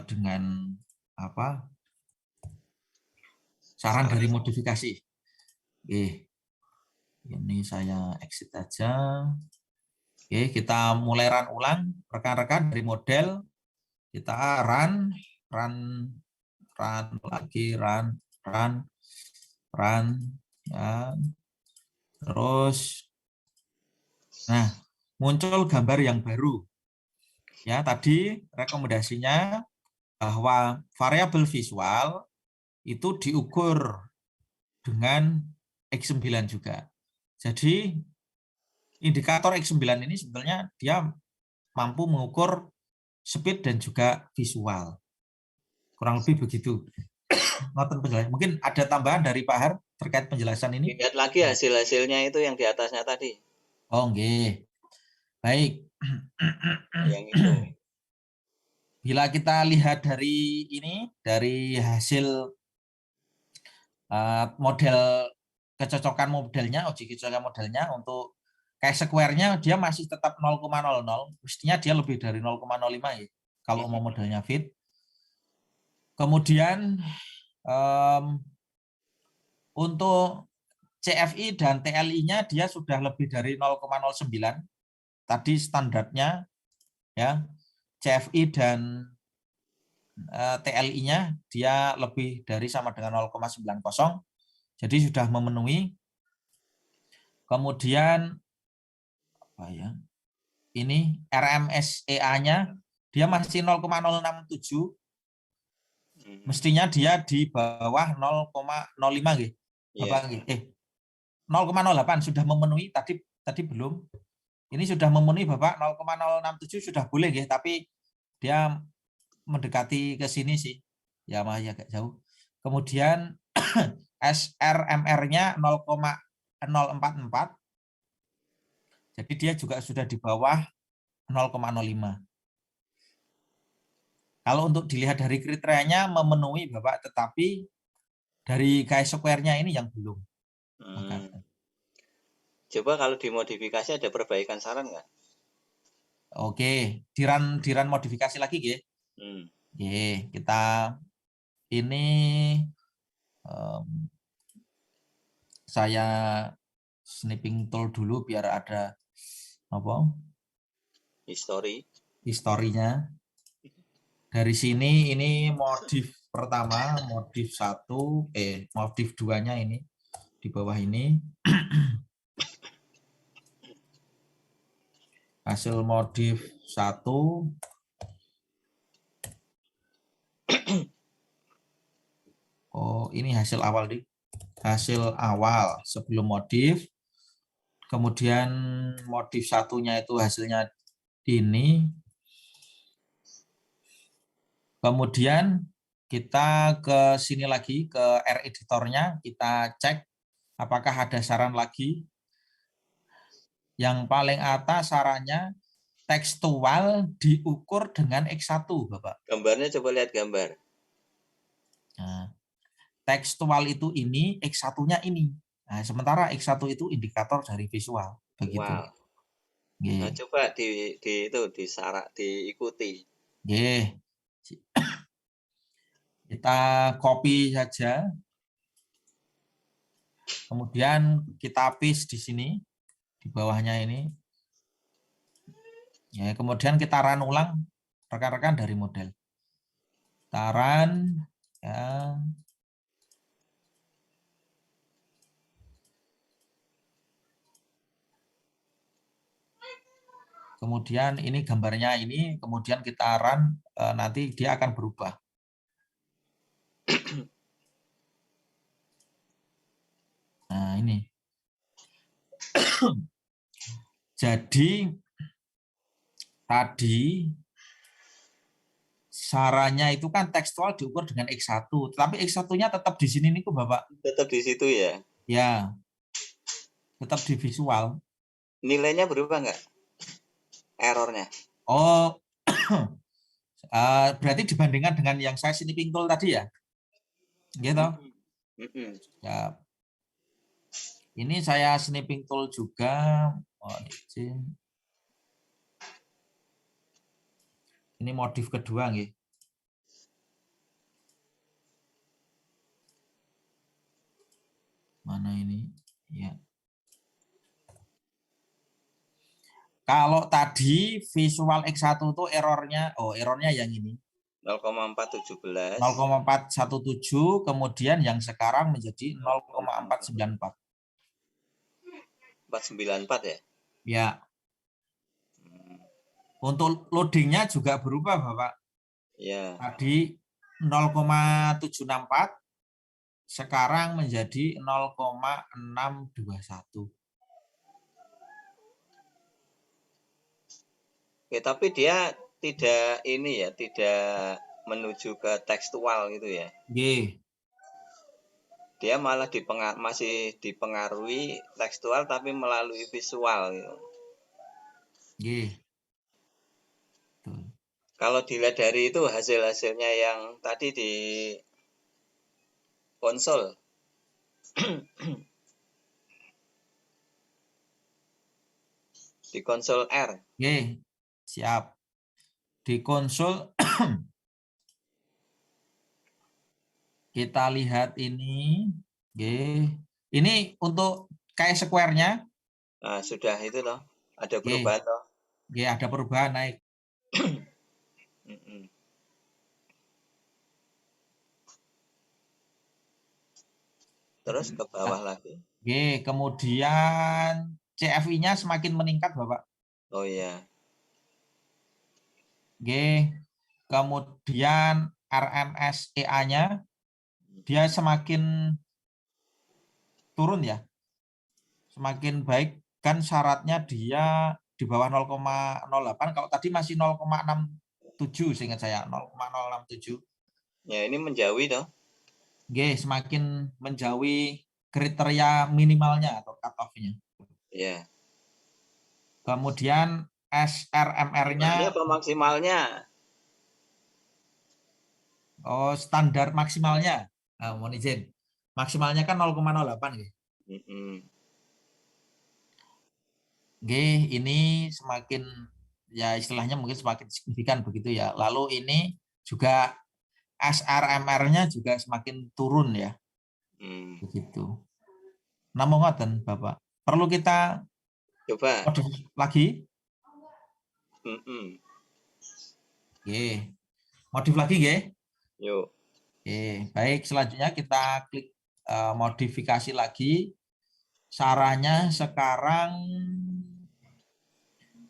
dengan apa? Saran dari modifikasi. Oke. Ini saya exit aja. Oke, kita mulai run ulang rekan-rekan dari model. Kita run lagi, run ya. Terus nah, muncul gambar yang baru. Ya, tadi rekomendasinya bahwa variabel visual itu diukur dengan X9 juga. Jadi indikator X9 ini sebenarnya dia mampu mengukur speed dan juga visual. Kurang lebih begitu. Mungkin ada tambahan dari Pak Har terkait penjelasan ini? Lihat lagi hasil-hasilnya itu yang di atasnya tadi. Oh, nggih. Baik. Yang itu. Bila kita lihat dari ini, dari hasil model kecocokan modelnya, uji kecocokan modelnya untuk chi-square-nya dia masih tetap 0,00. Mestinya dia lebih dari 0,05 ya, kalau mau modelnya fit. Kemudian untuk CFI dan TLI-nya dia sudah lebih dari 0,09. Tadi standarnya ya. CFI dan TLI-nya dia lebih dari sama dengan 0,90. Jadi sudah memenuhi. Kemudian apa ya? Ini RMSEA-nya dia masih 0,067. Mestinya dia di bawah 0,05 nggih. Bapak nggih. 0,08 sudah memenuhi, tadi belum. Ini sudah memenuhi Bapak, 0,067 sudah boleh nggih, tapi dia mendekati ke sini sih. Ya masih agak jauh. Kemudian SRMR-nya 0,044. Jadi dia juga sudah di bawah 0,05. Kalau untuk dilihat dari kriterianya memenuhi Bapak, tetapi dari chi-square-nya ini yang belum. Coba kalau dimodifikasi ada perbaikan saran nggak? Oke, diran modifikasi lagi ya. Oke, kita ini saya snipping tool dulu biar ada apa? Historinya. Dari sini ini modif pertama, modif 1, modif 2-nya ini di bawah ini. Hasil modif 1. Oh, ini hasil awal nih. Hasil awal sebelum modif. Kemudian modif 1-nya itu hasilnya ini. Kemudian kita ke sini lagi ke R-editornya, kita cek apakah ada saran lagi. Yang paling atas sarannya tekstual diukur dengan X1, Bapak. Gambarnya coba lihat gambar. Nah, tekstual itu ini, X1-nya ini. Nah, sementara X1 itu indikator dari visual, begitu. Wow. Nah, coba diikuti. Kita copy saja. Kemudian kita paste di sini di bawahnya ini. Ya, kemudian kita run ulang rekan-rekan dari model. Kita run ya. Kemudian ini gambarnya ini, kemudian kita run, nanti dia akan berubah. Nah ini. Jadi tadi sarannya itu kan tekstual diukur dengan X1, tapi X1-nya tetap di sini nih Bapak. Tetap di situ ya? Ya, tetap di visual. Nilainya berubah nggak? Errornya? Oh, berarti dibandingkan dengan yang saya snipping tool tadi ya? Gitu. Ya. Ini saya snipping tool juga. Oh, ini modif kedua nggih. Mana ini? Ya. Kalau tadi visual X1 itu errornya yang ini. 0,417. 0,417, kemudian yang sekarang menjadi 0,494. 494 ya? Ya. Untuk loadingnya juga berubah, Bapak. Ya. Tadi 0,764, sekarang menjadi 0,621. Oke, tapi dia tidak ini ya, tidak menuju ke tekstual gitu ya. Dia malah masih dipengaruhi tekstual tapi melalui visual gitu. Kalau dilihat dari itu hasil-hasilnya yang tadi di konsol. Di konsol R. Siap. Di konsol kita lihat ini, Ini untuk chi-square-nya, Nah, sudah itu toh. Ada Oke. perubahan toh. ya ada perubahan naik. Mm-mm. Terus ke bawah lagi. Oke, kemudian CFI-nya semakin meningkat, Bapak. Oh iya. Oke, kemudian RMSEA-nya dia semakin turun ya, semakin baik. Kan syaratnya dia di bawah 0,08, kalau tadi masih 0,67 seingat saya, 0,067. Ya ini menjauhi toh. Oke, semakin menjauhi kriteria minimalnya atau cut-off-nya. Ya. Kemudian Ini SRMR-nya apa maksimalnya? standar maksimalnya. Nah, mohon izin. Maksimalnya kan 0,08 gitu. Mm-mm. Oke, ini semakin ya istilahnya mungkin semakin signifikan begitu ya. Lalu ini juga SRMR-nya juga semakin turun ya. Hmm. Begitu. Namun ngoten, Bapak. Perlu kita Coba. modif lagi? Mm-mm. Oke. Modif lagi nggih? Yuk. Oke, baik. Selanjutnya kita klik modifikasi lagi. Caranya sekarang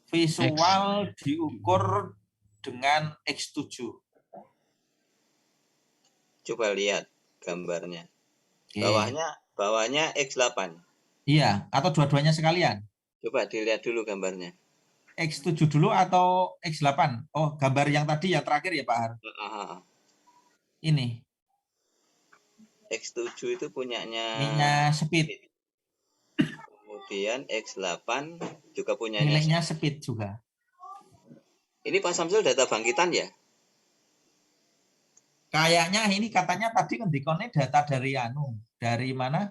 visual diukur dengan X7. Coba lihat gambarnya. Oke. Bawahnya X8. Iya, atau dua-duanya sekalian. Coba dilihat dulu gambarnya. X7 dulu atau X8? Oh, gambar yang tadi yang terakhir ya Pak Har. Ini. X7 itu punyanya Ininya speed. Kemudian X8 juga punyanya. Nilainya speed juga. Ini Pak Samsul data bangkitan ya? Kayaknya ini katanya tadi kan dikonnya data dari dari mana?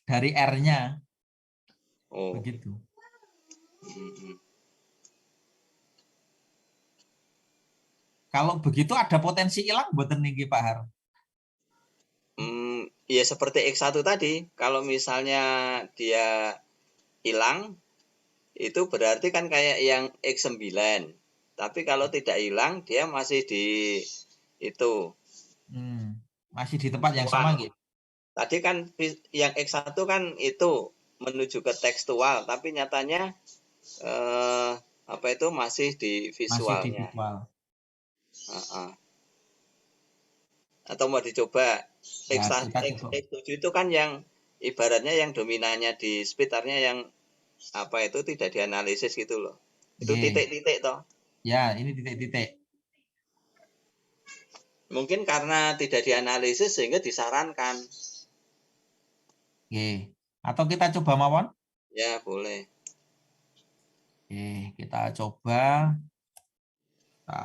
Dari R-nya. Oh. Begitu. Kalau begitu ada potensi hilang buatan nih Pak Har. Ya seperti X1 tadi, kalau misalnya dia hilang, itu berarti kan kayak yang X9. Tapi kalau tidak hilang, dia masih di itu. Masih di tempat yang sama gitu. Tadi kan yang X1 kan itu menuju ke tekstual, tapi nyatanya masih di visualnya. Masih di visual. Atau mau dicoba Ya, X7 itu kan yang ibaratnya yang dominannya di speed-nya yang itu tidak dianalisis gitu loh. Itu titik-titik toh. Ya, ini titik-titik. Mungkin karena tidak dianalisis sehingga disarankan. Oke. Atau kita coba mawon? Ya, boleh. Oke, kita coba. Kita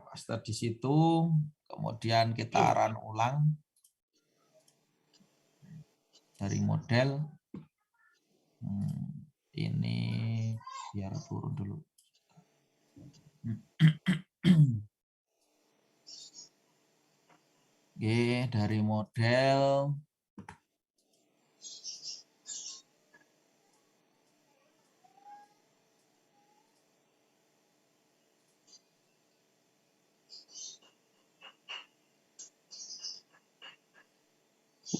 paste di situ, kemudian kita run ulang dari model. Ini biar turun dulu. Oke, dari model.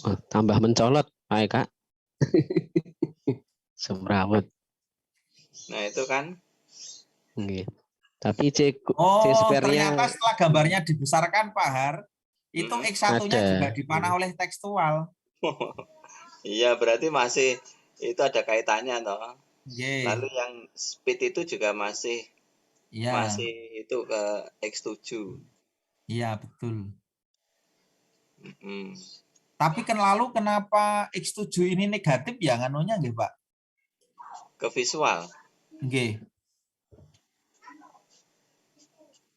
Tambah mencolot, Pak Eka. Semrawut. Nah, itu kan. Tapi Ternyata setelah gambarnya dibesarkan Pak Har, itu X1-nya juga dipanah oleh tekstual. Iya, berarti masih itu ada kaitannya toh. Lalu yang speed itu juga masih itu ke X7. Iya, betul. Tapi kan lalu kenapa X7 ini negatif ya nganunya nggih, Pak? Ke visual. Nggih.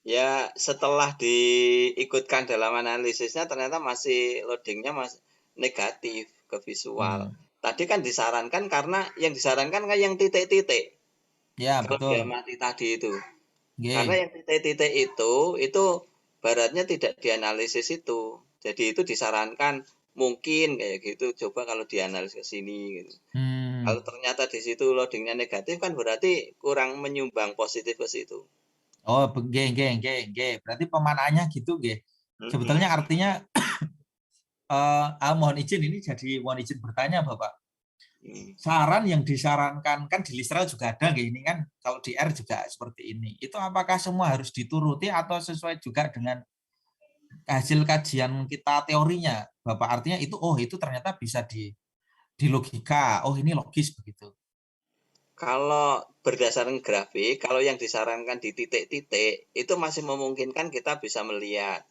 Ya, setelah diikutkan dalam analisisnya ternyata masih loadingnya masih negatif ke visual. Tadi kan disarankan karena yang disarankan kan yang titik-titik. Ya, betul. Kalau dia mati tadi itu. Karena yang titik-titik itu baratnya tidak dianalisis itu. Jadi itu disarankan mungkin kayak gitu. Coba kalau dianalisis ke sini gitu. Kalau ternyata di situ loadingnya negatif kan berarti kurang menyumbang positif ke situ. Oh, berarti pemanaannya gitu, nggih. Sebetulnya artinya mohon izin bertanya, Bapak. Saran yang disarankan kan di Lisrel juga ada, nggih, ini kan kalau di R juga seperti ini. Itu apakah semua harus dituruti atau sesuai juga dengan hasil kajian kita teorinya, Bapak? Artinya itu itu ternyata bisa di logika. Oh, ini logis begitu. Kalau berdasarkan grafik, kalau yang disarankan di titik-titik itu masih memungkinkan kita bisa melihat,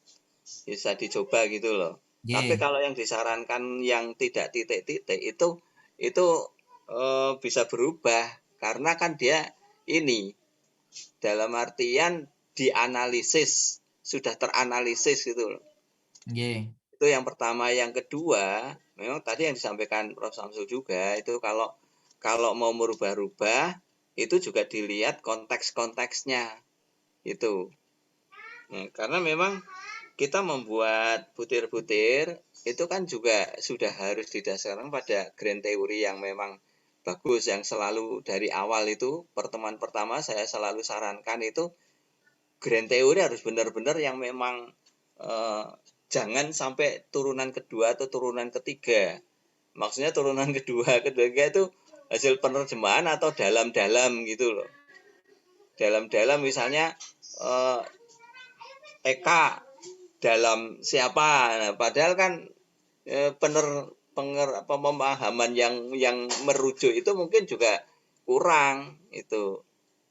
bisa dicoba gitu loh. Tapi kalau yang disarankan yang tidak titik-titik itu bisa berubah karena kan dia ini dalam artian dianalisis, sudah teranalisis gitu loh. Itu yang pertama. Yang kedua, memang tadi yang disampaikan Prof. Samsul juga itu kalau mau merubah-rubah itu juga dilihat konteks-konteksnya itu. Nah, karena memang kita membuat butir-butir itu kan juga sudah harus didasarkan pada grand teori yang memang bagus, yang selalu dari awal itu pertemuan pertama saya selalu sarankan itu grand teori harus benar-benar yang memang jangan sampai turunan kedua atau turunan ketiga. Maksudnya turunan kedua, ketiga itu hasil penerjemahan atau dalam-dalam gitu loh. Dalam-dalam misalnya Eka dalam siapa. Nah, padahal kan pemahaman yang merujuk itu mungkin juga kurang itu.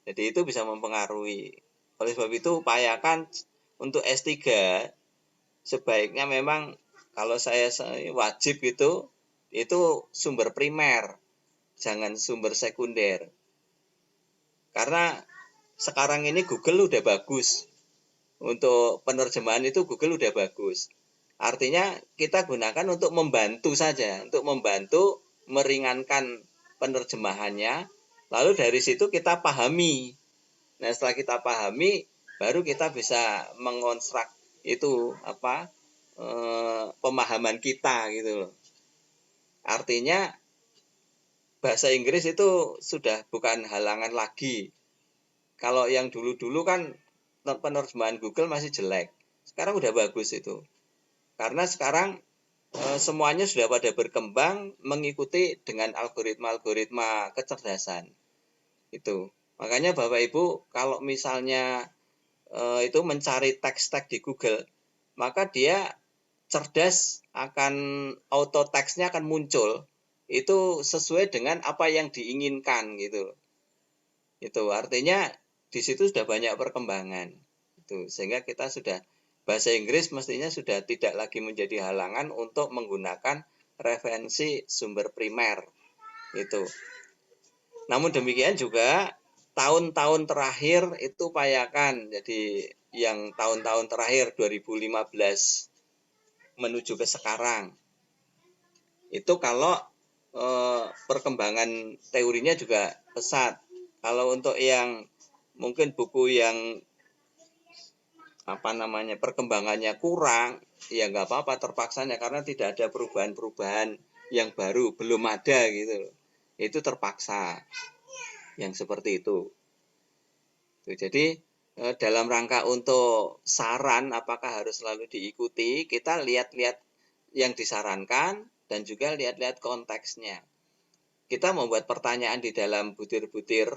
Jadi itu bisa mempengaruhi. Oleh sebab itu upayakan untuk S3 sebaiknya memang kalau saya wajib itu sumber primer, jangan sumber sekunder. Karena sekarang ini Google udah bagus. Untuk penerjemahan itu Google udah bagus. Artinya kita gunakan untuk membantu saja, untuk membantu meringankan penerjemahannya. Lalu dari situ kita pahami. Nah, setelah kita pahami, baru kita bisa mengonstruk itu pemahaman kita gitu loh. Artinya bahasa Inggris itu sudah bukan halangan lagi. Kalau yang dulu-dulu kan penerjemahan Google masih jelek. Sekarang udah bagus itu. Karena sekarang semuanya sudah pada berkembang mengikuti dengan algoritma-algoritma kecerdasan. Itu. Makanya Bapak Ibu kalau misalnya itu mencari teks-teks di Google, maka dia cerdas akan auto teksnya akan muncul itu sesuai dengan apa yang diinginkan gitu. Itu artinya di situ sudah banyak perkembangan. Itu sehingga kita sudah bahasa Inggris mestinya sudah tidak lagi menjadi halangan untuk menggunakan referensi sumber primer. Itu. Namun demikian juga tahun-tahun terakhir itu upayakan. Jadi yang tahun-tahun terakhir 2015 menuju ke sekarang. Itu kalau perkembangan teorinya juga pesat. Kalau untuk yang mungkin buku yang perkembangannya kurang, ya nggak apa-apa terpaksanya karena tidak ada perubahan-perubahan yang baru, belum ada gitu. Itu terpaksa yang seperti itu. Jadi dalam rangka untuk saran apakah harus selalu diikuti, kita lihat-lihat yang disarankan dan juga lihat-lihat konteksnya. Kita membuat pertanyaan di dalam butir-butir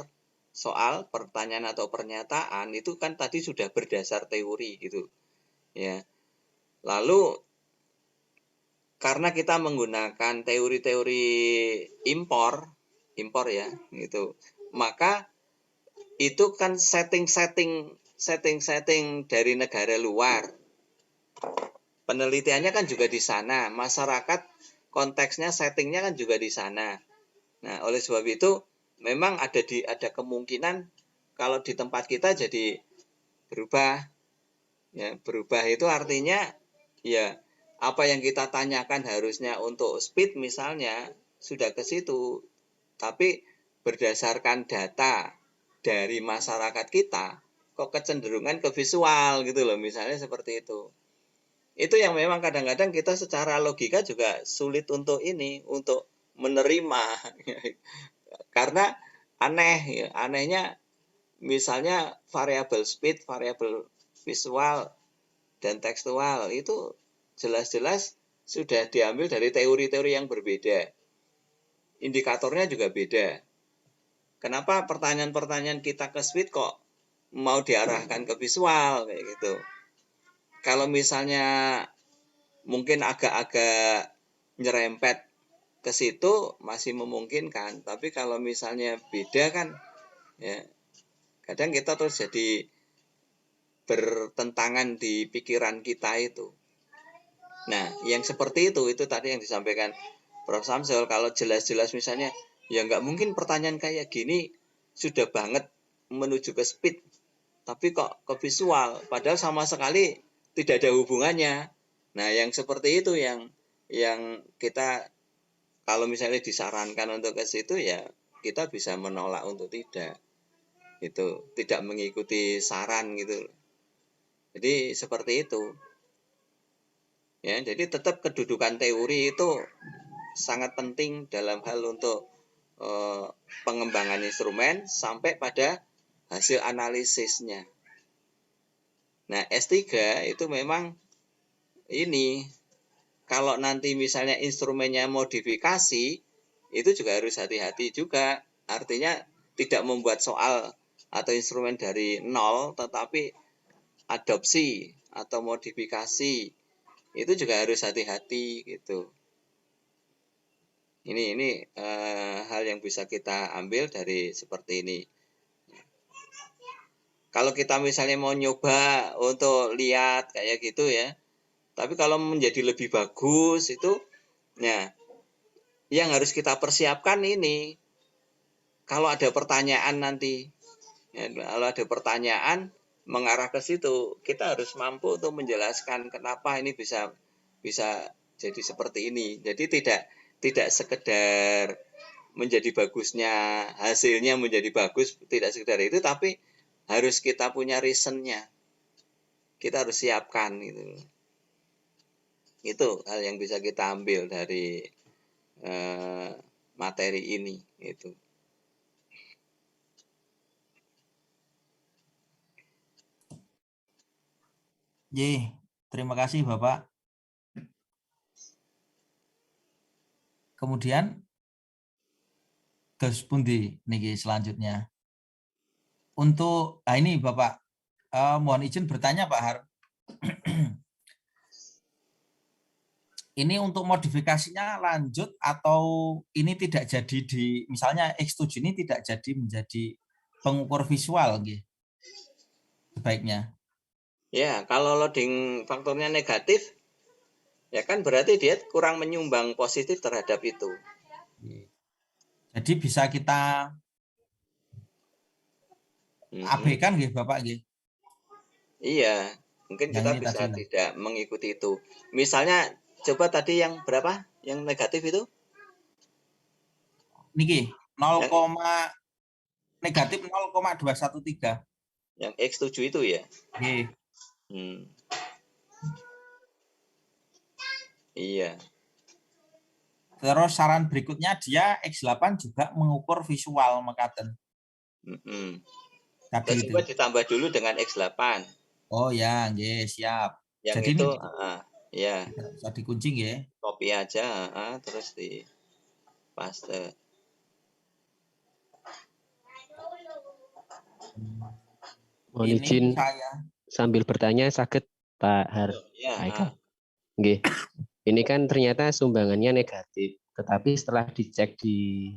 soal pertanyaan atau pernyataan itu kan tadi sudah berdasar teori gitu. Ya. Lalu karena kita menggunakan teori-teori impor ya, gitu. Maka itu kan setting dari negara luar. Penelitiannya kan juga di sana, masyarakat konteksnya settingnya kan juga di sana. Nah, oleh sebab itu memang ada kemungkinan kalau di tempat kita jadi berubah. Ya, berubah itu artinya ya apa yang kita tanyakan harusnya untuk speed misalnya sudah ke situ. Tapi berdasarkan data dari masyarakat kita kok kecenderungan ke visual gitu loh, misalnya seperti itu. itu yang memang kadang-kadang kita secara logika juga sulit untuk menerima karena aneh ya. Anehnya misalnya variabel speed, variabel visual dan tekstual itu jelas-jelas sudah diambil dari teori-teori yang berbeda. Indikatornya juga beda. Kenapa pertanyaan-pertanyaan kita ke speed kok mau diarahkan ke visual kayak gitu? Kalau misalnya mungkin agak-agak nyerempet ke situ masih memungkinkan, tapi kalau misalnya beda kan ya kadang kita terus jadi bertentangan di pikiran kita itu. Nah, yang seperti itu tadi yang disampaikan Prof. Samsul, kalau jelas-jelas misalnya ya nggak mungkin pertanyaan kayak gini sudah banget menuju ke speed, tapi kok ke visual, padahal sama sekali tidak ada hubungannya. Nah, yang seperti itu yang kita kalau misalnya disarankan untuk ke situ ya kita bisa menolak untuk tidak. Itu tidak mengikuti saran gitu. Jadi seperti itu. Ya, jadi tetap kedudukan teori itu sangat penting dalam hal untuk pengembangan instrumen sampai pada hasil analisisnya. Nah, S3 itu memang ini kalau nanti misalnya instrumennya modifikasi itu juga harus hati-hati juga. Artinya tidak membuat soal atau instrumen dari nol, tetapi adopsi atau modifikasi itu juga harus hati-hati gitu. Ini hal yang bisa kita ambil dari seperti ini. Kalau kita misalnya mau nyoba untuk lihat kayak gitu ya, tapi kalau menjadi lebih bagus itu, ya yang harus kita persiapkan ini. Kalau ada pertanyaan nanti, ya, kalau ada pertanyaan mengarah ke situ, kita harus mampu untuk menjelaskan kenapa ini bisa jadi seperti ini. Jadi tidak sekedar menjadi bagusnya, hasilnya menjadi bagus, tidak sekedar itu, tapi harus kita punya reasonnya. Kita harus siapkan gitu. Itu hal yang bisa kita ambil dari materi ini itu. Terima kasih Bapak. Kemudian terus pundi niki selanjutnya. Untuk ini Bapak mohon izin bertanya Pak Har. Ini untuk modifikasinya lanjut atau ini tidak jadi misalnya X7 ini tidak jadi menjadi pengukur visual gitu. Sebaiknya. Ya, kalau loading faktornya negatif ya kan berarti dia kurang menyumbang positif terhadap itu. Jadi bisa kita abaikan gitu Bapak gitu. Iya, mungkin Yang kita ini bisa tadi. tidak mengikuti itu. Misalnya coba tadi yang berapa? Yang negatif itu? Niki 0, negatif 0,213. Yang X7 itu ya? Iya. Terus saran berikutnya dia X8 juga mengukur visual mekaten. Tadi itu. Coba ditambah dulu dengan X8. Oh ya, siap. Yang jadi itu ini ya. Bisa dikunci ya. Copy aja, terus di paste. Mohon izin sambil bertanya sakit Pak Har. Ya. Nggih. Ini kan ternyata sumbangannya negatif, tetapi setelah dicek di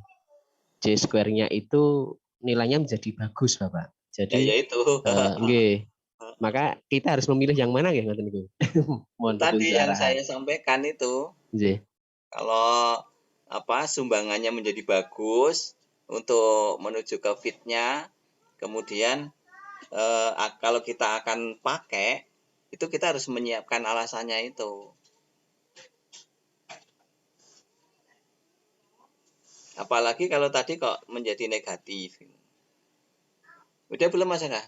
J-square-nya itu nilainya menjadi bagus, Bapak. Jadi ya itu. nggih. Maka kita harus memilih yang mana ya ngoten niku. Mohon tadi yang arahan. saya sampaikan itu. Nggih. Kalau sumbangannya menjadi bagus untuk menuju ke fit-nya, kemudian kalau kita akan pakai itu kita harus menyiapkan alasannya itu. Apalagi kalau tadi kok menjadi negatif. Udah belum Mas Eka?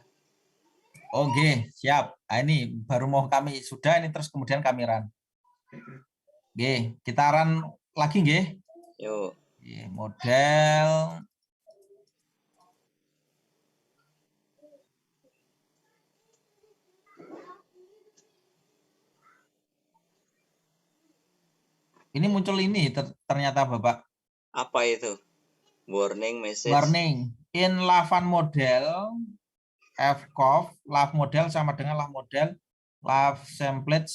Oke, siap. Nah, ini baru mau kami sudah ini terus kemudian kami run. Oke, kita run lagi nggih. Yuk. Oke, model ini muncul ini ternyata Bapak. Apa itu? Warning message. Warning. In Lavan model fconf, lav model sama dengan lav model, lav template,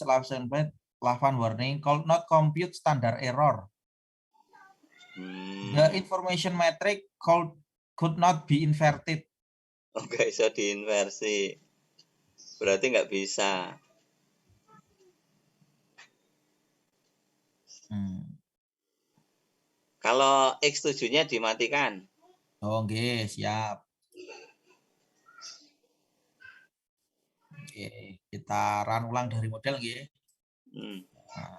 Lavan warning, could not compute standard error. The information metric could not be inverted. Oh, nggak bisa diinversi. Berarti nggak bisa. Kalau X7-nya dimatikan. Oke, siap. Oke, kita run ulang dari model nggih. Nah,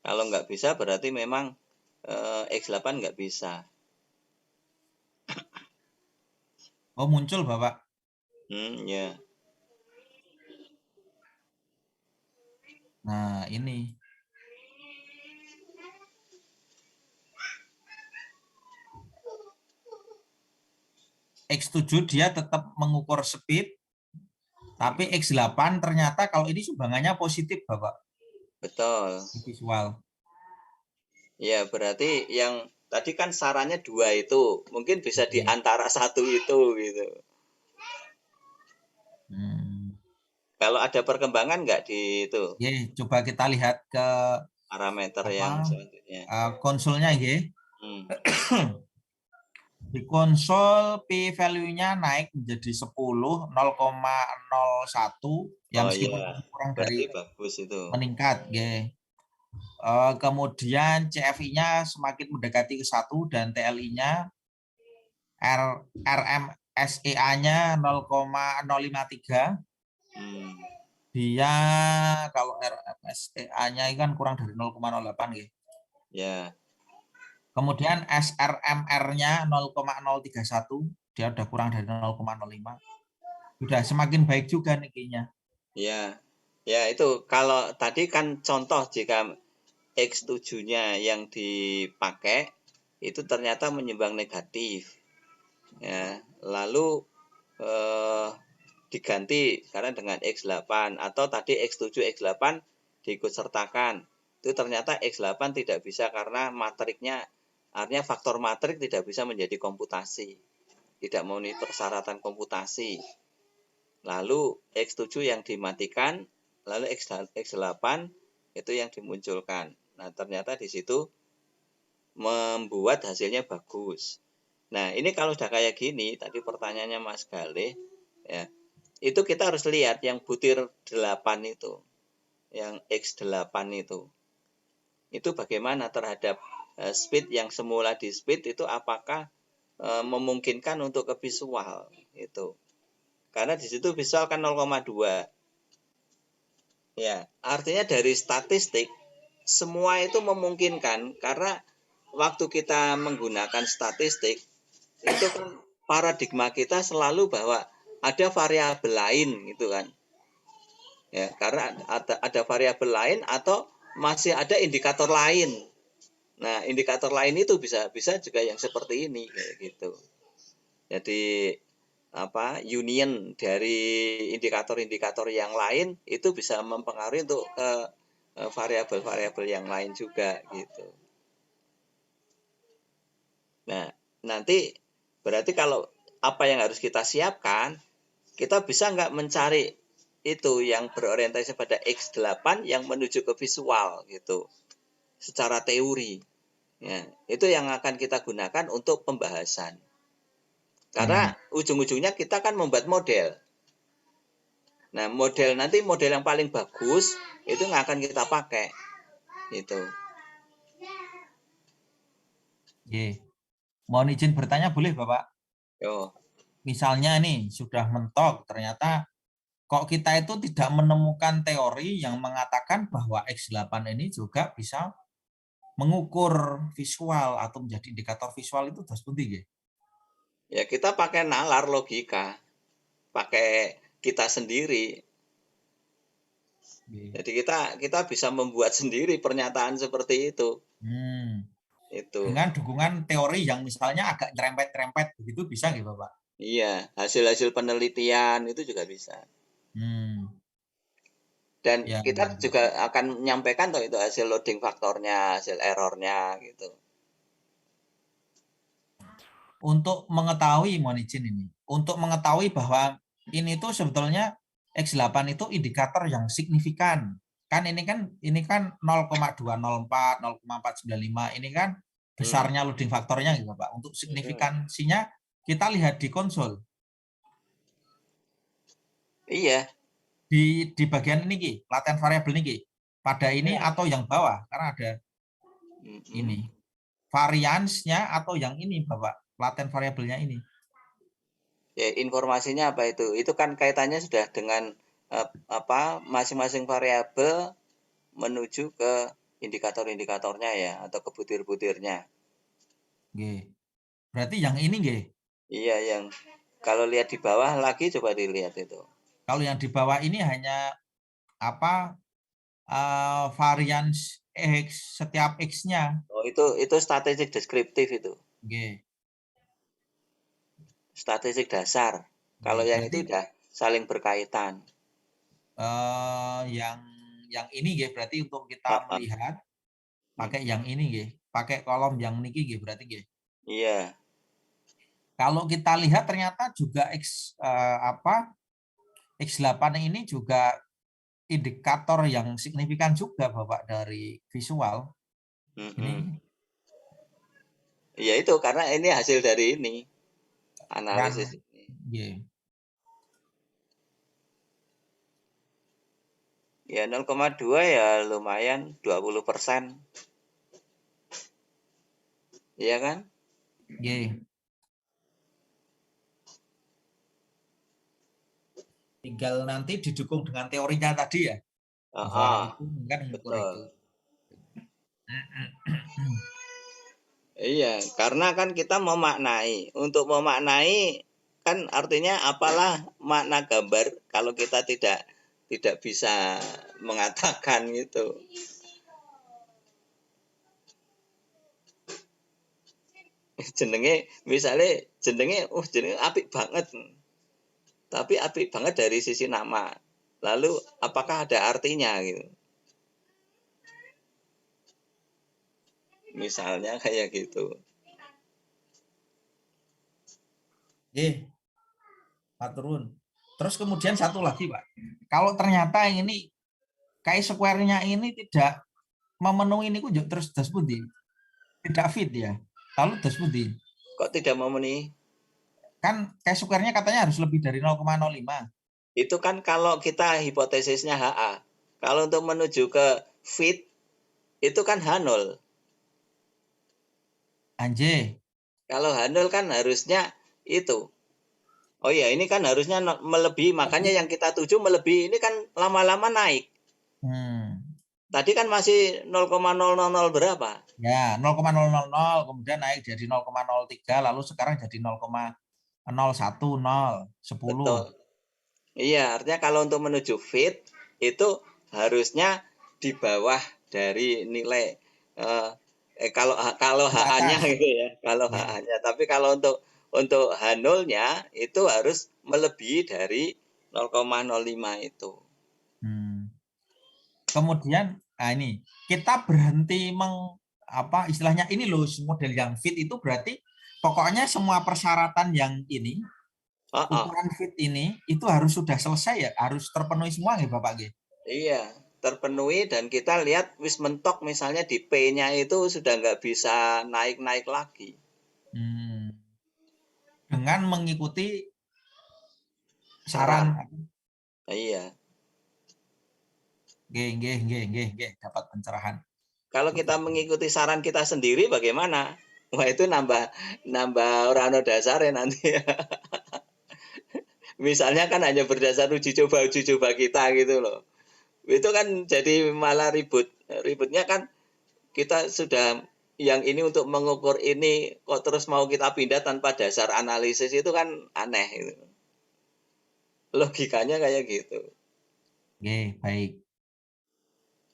kalau nggak bisa berarti memang X8 nggak bisa. Oh, muncul Bapak. Ya. Nah, ini. X7 dia tetap mengukur speed, tapi X8 ternyata kalau ini sumbangannya positif, Bapak. Betul. Visual. Ya, berarti yang tadi kan sarannya 2 itu. Mungkin bisa di antara 1 itu gitu. Kalau ada perkembangan nggak di itu? Oke, coba kita lihat ke parameter yang selanjutnya. Konsolnya nggih. Di konsol P value-nya naik menjadi 10, 0,01 yang meskipun kurang dari bagus itu. Meningkat, nggih. Kemudian CFI-nya semakin mendekati ke 1 dan TLI-nya RMSEA-nya 0,053. Dia kalau RMSEA-nya kan kurang dari 0,08 nggih. Ya. Kemudian SRMR-nya 0,031, dia udah kurang dari 0,05. Sudah semakin baik juga nikinya. Ya. Ya, itu kalau tadi kan contoh jika X7-nya yang dipakai itu ternyata menyumbang negatif. Ya, lalu diganti karena dengan X8 atau tadi X7 X8 diikut sertakan. Itu ternyata X8 tidak bisa karena matriknya, artinya faktor matrik tidak bisa menjadi komputasi. Tidak memenuhi persyaratan komputasi. Lalu X7 yang dimatikan, lalu X8 itu yang dimunculkan. Nah, ternyata di situ membuat hasilnya bagus. Nah, ini kalau sudah kayak gini, tadi pertanyaannya Mas Galih, ya, itu kita harus lihat yang butir 8 itu, yang X8 itu bagaimana terhadap speed yang semula di speed itu apakah memungkinkan untuk ke visual itu. Karena di situ visual kan 0,2. Ya, artinya dari statistik semua itu memungkinkan karena waktu kita menggunakan statistik itu kan paradigma kita selalu bahwa ada variabel lain gitu kan. Ya, karena ada variabel lain atau masih ada indikator lain. Nah, indikator lain itu bisa juga yang seperti ini kayak gitu. Jadi union dari indikator-indikator yang lain itu bisa mempengaruhi untuk variabel-variabel yang lain juga gitu. Nah, nanti berarti kalau apa yang harus kita siapkan, kita bisa nggak mencari itu yang berorientasi pada X8 yang menuju ke visual gitu, secara teori. Ya, itu yang akan kita gunakan untuk pembahasan. Karena ujung-ujungnya kita kan membuat model. Nah, nanti model yang paling bagus itu nggak akan kita pakai. Gitu. Mohon izin bertanya boleh Bapak? Yo. Misalnya nih sudah mentok, ternyata kok kita itu tidak menemukan teori yang mengatakan bahwa X8 ini juga bisa mengukur visual atau menjadi indikator visual itu terus penting ya? Ya kita pakai nalar logika, pakai kita sendiri. Nggih. Jadi kita bisa membuat sendiri pernyataan seperti itu. Itu. Dengan dukungan teori yang misalnya agak nyerempet-nyerempet begitu bisa nggih Bapak? Iya, hasil-hasil penelitian itu juga bisa. Dan Ya. kita juga akan menyampaikan toh itu hasil loading faktornya, hasil errornya gitu. Untuk mengetahui, mohon izin ini, untuk mengetahui bahwa ini tuh sebetulnya X8 itu indikator yang signifikan. Kan ini kan 0,204, 0,495 ini kan besarnya loading faktornya gitu Pak. Untuk signifikansinya kita lihat di konsol. Iya. Di bagian ini Ki, latent variable ini Ki. Pada ini atau yang bawah karena ada ini. Variansnya atau yang ini Bapak, latent variabelnya ini. Ya, informasinya apa itu? Itu kan kaitannya sudah dengan masing-masing variabel menuju ke indikator-indikatornya ya atau ke butir-butirnya. Oke. Berarti yang ini nggih. Iya, yang kalau lihat di bawah lagi coba dilihat itu. Kalau yang di bawah ini hanya varians X setiap X-nya. Oh, itu statistik deskriptif itu. Oke. Statistik dasar. Kalau yang itu udah saling berkaitan. Yang ini nggih berarti untuk kita melihat pakai yang ini nggih, pakai kolom yang niki nggih berarti nggih. Iya. Kalau kita lihat ternyata juga X8 ini juga indikator yang signifikan juga Bapak dari visual. Ini. Iya itu karena ini hasil dari ini analisis ini. Yeah. Ya 0,2 ya lumayan 20%. Iya kan? Yeah. Tinggal nanti didukung dengan teorinya tadi ya. Bahwa itu kan mengukur itu. Iya, karena kan kita memaknai. Untuk memaknai kan artinya apalah makna gambar kalau kita tidak bisa mengatakan gitu. Jenenge misalnya jenenge apik banget. Tapi apik banget dari sisi nama. Lalu apakah ada artinya gitu? Misalnya kayak gitu. Pak Turun. Terus kemudian satu lagi Pak. Kalau ternyata yang ini chi-square-nya ini tidak memenuhi ini kunjuk terus das pundi. Tidak fit ya. Lalu das pundi. Kok tidak memenuhi? Kan chi-square-nya katanya harus lebih dari 0,05. Itu kan kalau kita hipotesisnya HA. Kalau untuk menuju ke fit itu kan H0. Anjay. Kalau H0 kan harusnya itu. Oh ya, ini kan harusnya melebihi, makanya yang kita tuju melebihi ini kan lama-lama naik. Tadi kan masih 0,000 berapa? Ya, 0,000 kemudian naik jadi 0,03 lalu sekarang jadi 0,0110. Betul. Iya, artinya kalau untuk menuju fit itu harusnya di bawah dari nilai kalau HA-nya gitu ya, kalau HA-nya. Tapi kalau untuk H0-nya itu harus melebihi dari 0,05 itu. Kemudian ini kita berhenti istilahnya ini loh model yang fit itu berarti pokoknya semua persyaratan yang ini ukuran fit ini itu harus sudah selesai ya, harus terpenuhi semua ya Bapak G. Iya, terpenuhi dan kita lihat wis mentok misalnya di P-nya itu sudah nggak bisa naik-naik lagi. Dengan mengikuti saran. Iya. Dapat pencerahan. Kalau kita mengikuti saran kita sendiri bagaimana? Wah itu nambah ora ono dasare nanti. Misalnya kan hanya berdasar uji coba kita gitu loh. Itu kan jadi malah ribut. Ributnya kan kita sudah yang ini untuk mengukur ini kok terus mau kita pindah tanpa dasar analisis itu kan aneh gitu. Logikanya kayak gitu. Oke, baik.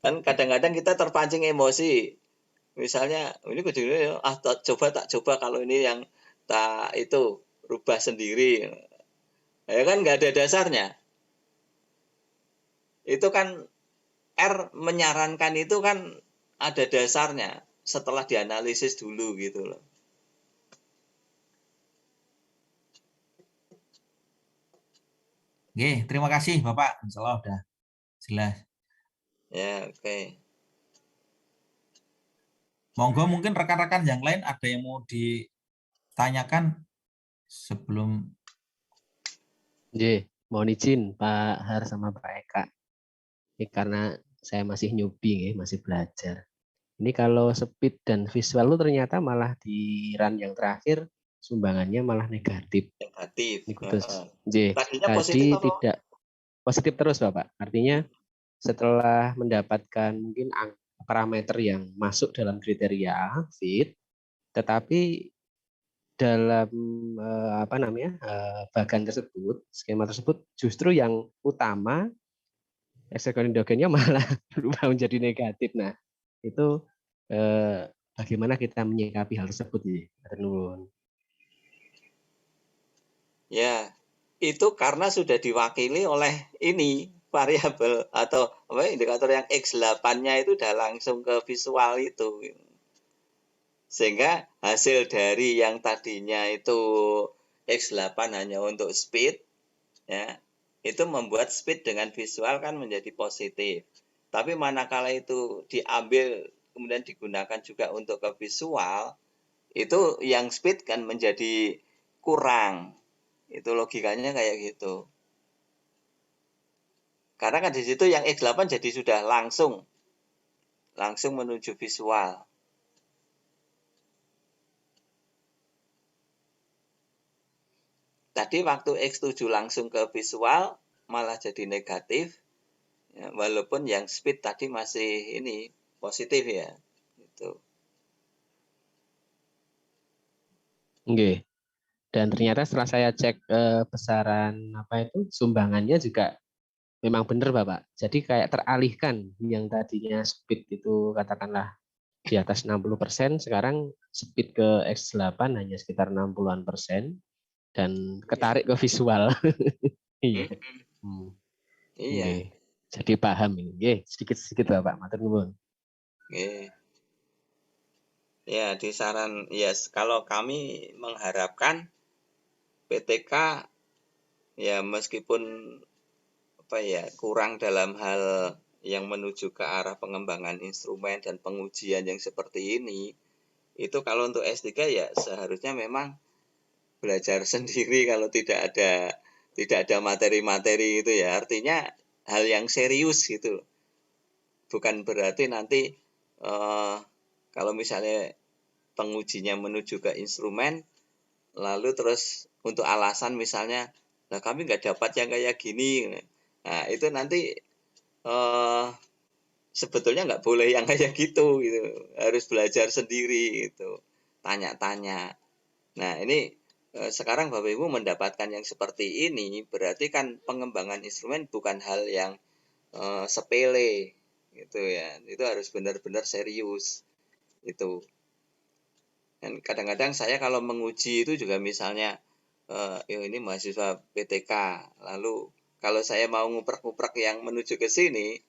Kan kadang-kadang kita terpancing emosi. Misalnya ini kejadian tak coba kalau ini yang tak itu rubah sendiri. Ya kan nggak ada dasarnya. Itu kan R menyarankan itu kan ada dasarnya setelah dianalisis dulu gitu loh. Oke, terima kasih Bapak. Insya Allah udah jelas. Ya, oke. Monggo mungkin rekan-rekan yang lain ada yang mau ditanyakan sebelum. Mohon izin Pak Har sama Pak Eka. Ini karena saya masih newbie, masih belajar. Ini kalau speed dan visual itu ternyata malah di run yang terakhir sumbangannya malah negatif. Negatif. Ini kudus. Tadinya Tadi positif apa? tidak positif terus Bapak. Artinya setelah mendapatkan mungkin parameter yang masuk dalam kriteria fit, tetapi dalam bagan tersebut, skema tersebut justru yang utama eksekuen endogennya malah berubah menjadi negatif. Nah, itu bagaimana kita menyikapi hal tersebut nih? Ya, itu karena sudah diwakili oleh ini variabel atau indikator yang X8-nya itu udah langsung ke visual itu. Sehingga hasil dari yang tadinya itu X8 hanya untuk speed, ya, itu membuat speed dengan visual kan menjadi positif. Tapi manakala itu diambil kemudian digunakan juga untuk ke visual, itu yang speed kan menjadi kurang. Itu logikanya kayak gitu. Karena kan di situ yang X8 jadi sudah langsung menuju visual. Tadi waktu X7 langsung ke visual malah jadi negatif. Ya, walaupun yang speed tadi masih ini positif ya. Gitu. Oke. Dan ternyata setelah saya cek besaran sumbangannya juga memang benar Bapak. Jadi kayak teralihkan yang tadinya speed itu katakanlah di atas 60%, sekarang speed ke X8 hanya sekitar 60-an% dan ketarik ke visual. Iya. Iya. Jadi paham ini. Sedikit-sedikit Bapak, matur nuwun. Ya, di saran kalau kami mengharapkan PTK ya meskipun kurang dalam hal yang menuju ke arah pengembangan instrumen dan pengujian yang seperti ini, itu kalau untuk S3 ya seharusnya memang belajar sendiri kalau tidak ada materi-materi itu ya. Artinya hal yang serius gitu. Bukan berarti nanti kalau misalnya pengujinya menuju ke instrumen, lalu terus untuk alasan misalnya, nah kami nggak dapat yang kayak gini. Nah itu nanti sebetulnya nggak boleh yang kayak gitu. Harus belajar sendiri gitu. Tanya-tanya. Nah ini sekarang Bapak Ibu mendapatkan yang seperti ini, berarti kan pengembangan instrumen bukan hal yang sepele gitu ya. Itu harus benar-benar serius itu. Dan kadang-kadang saya kalau menguji itu juga misalnya ini mahasiswa PTK, lalu kalau saya mau nguprek-nguprek yang menuju ke sini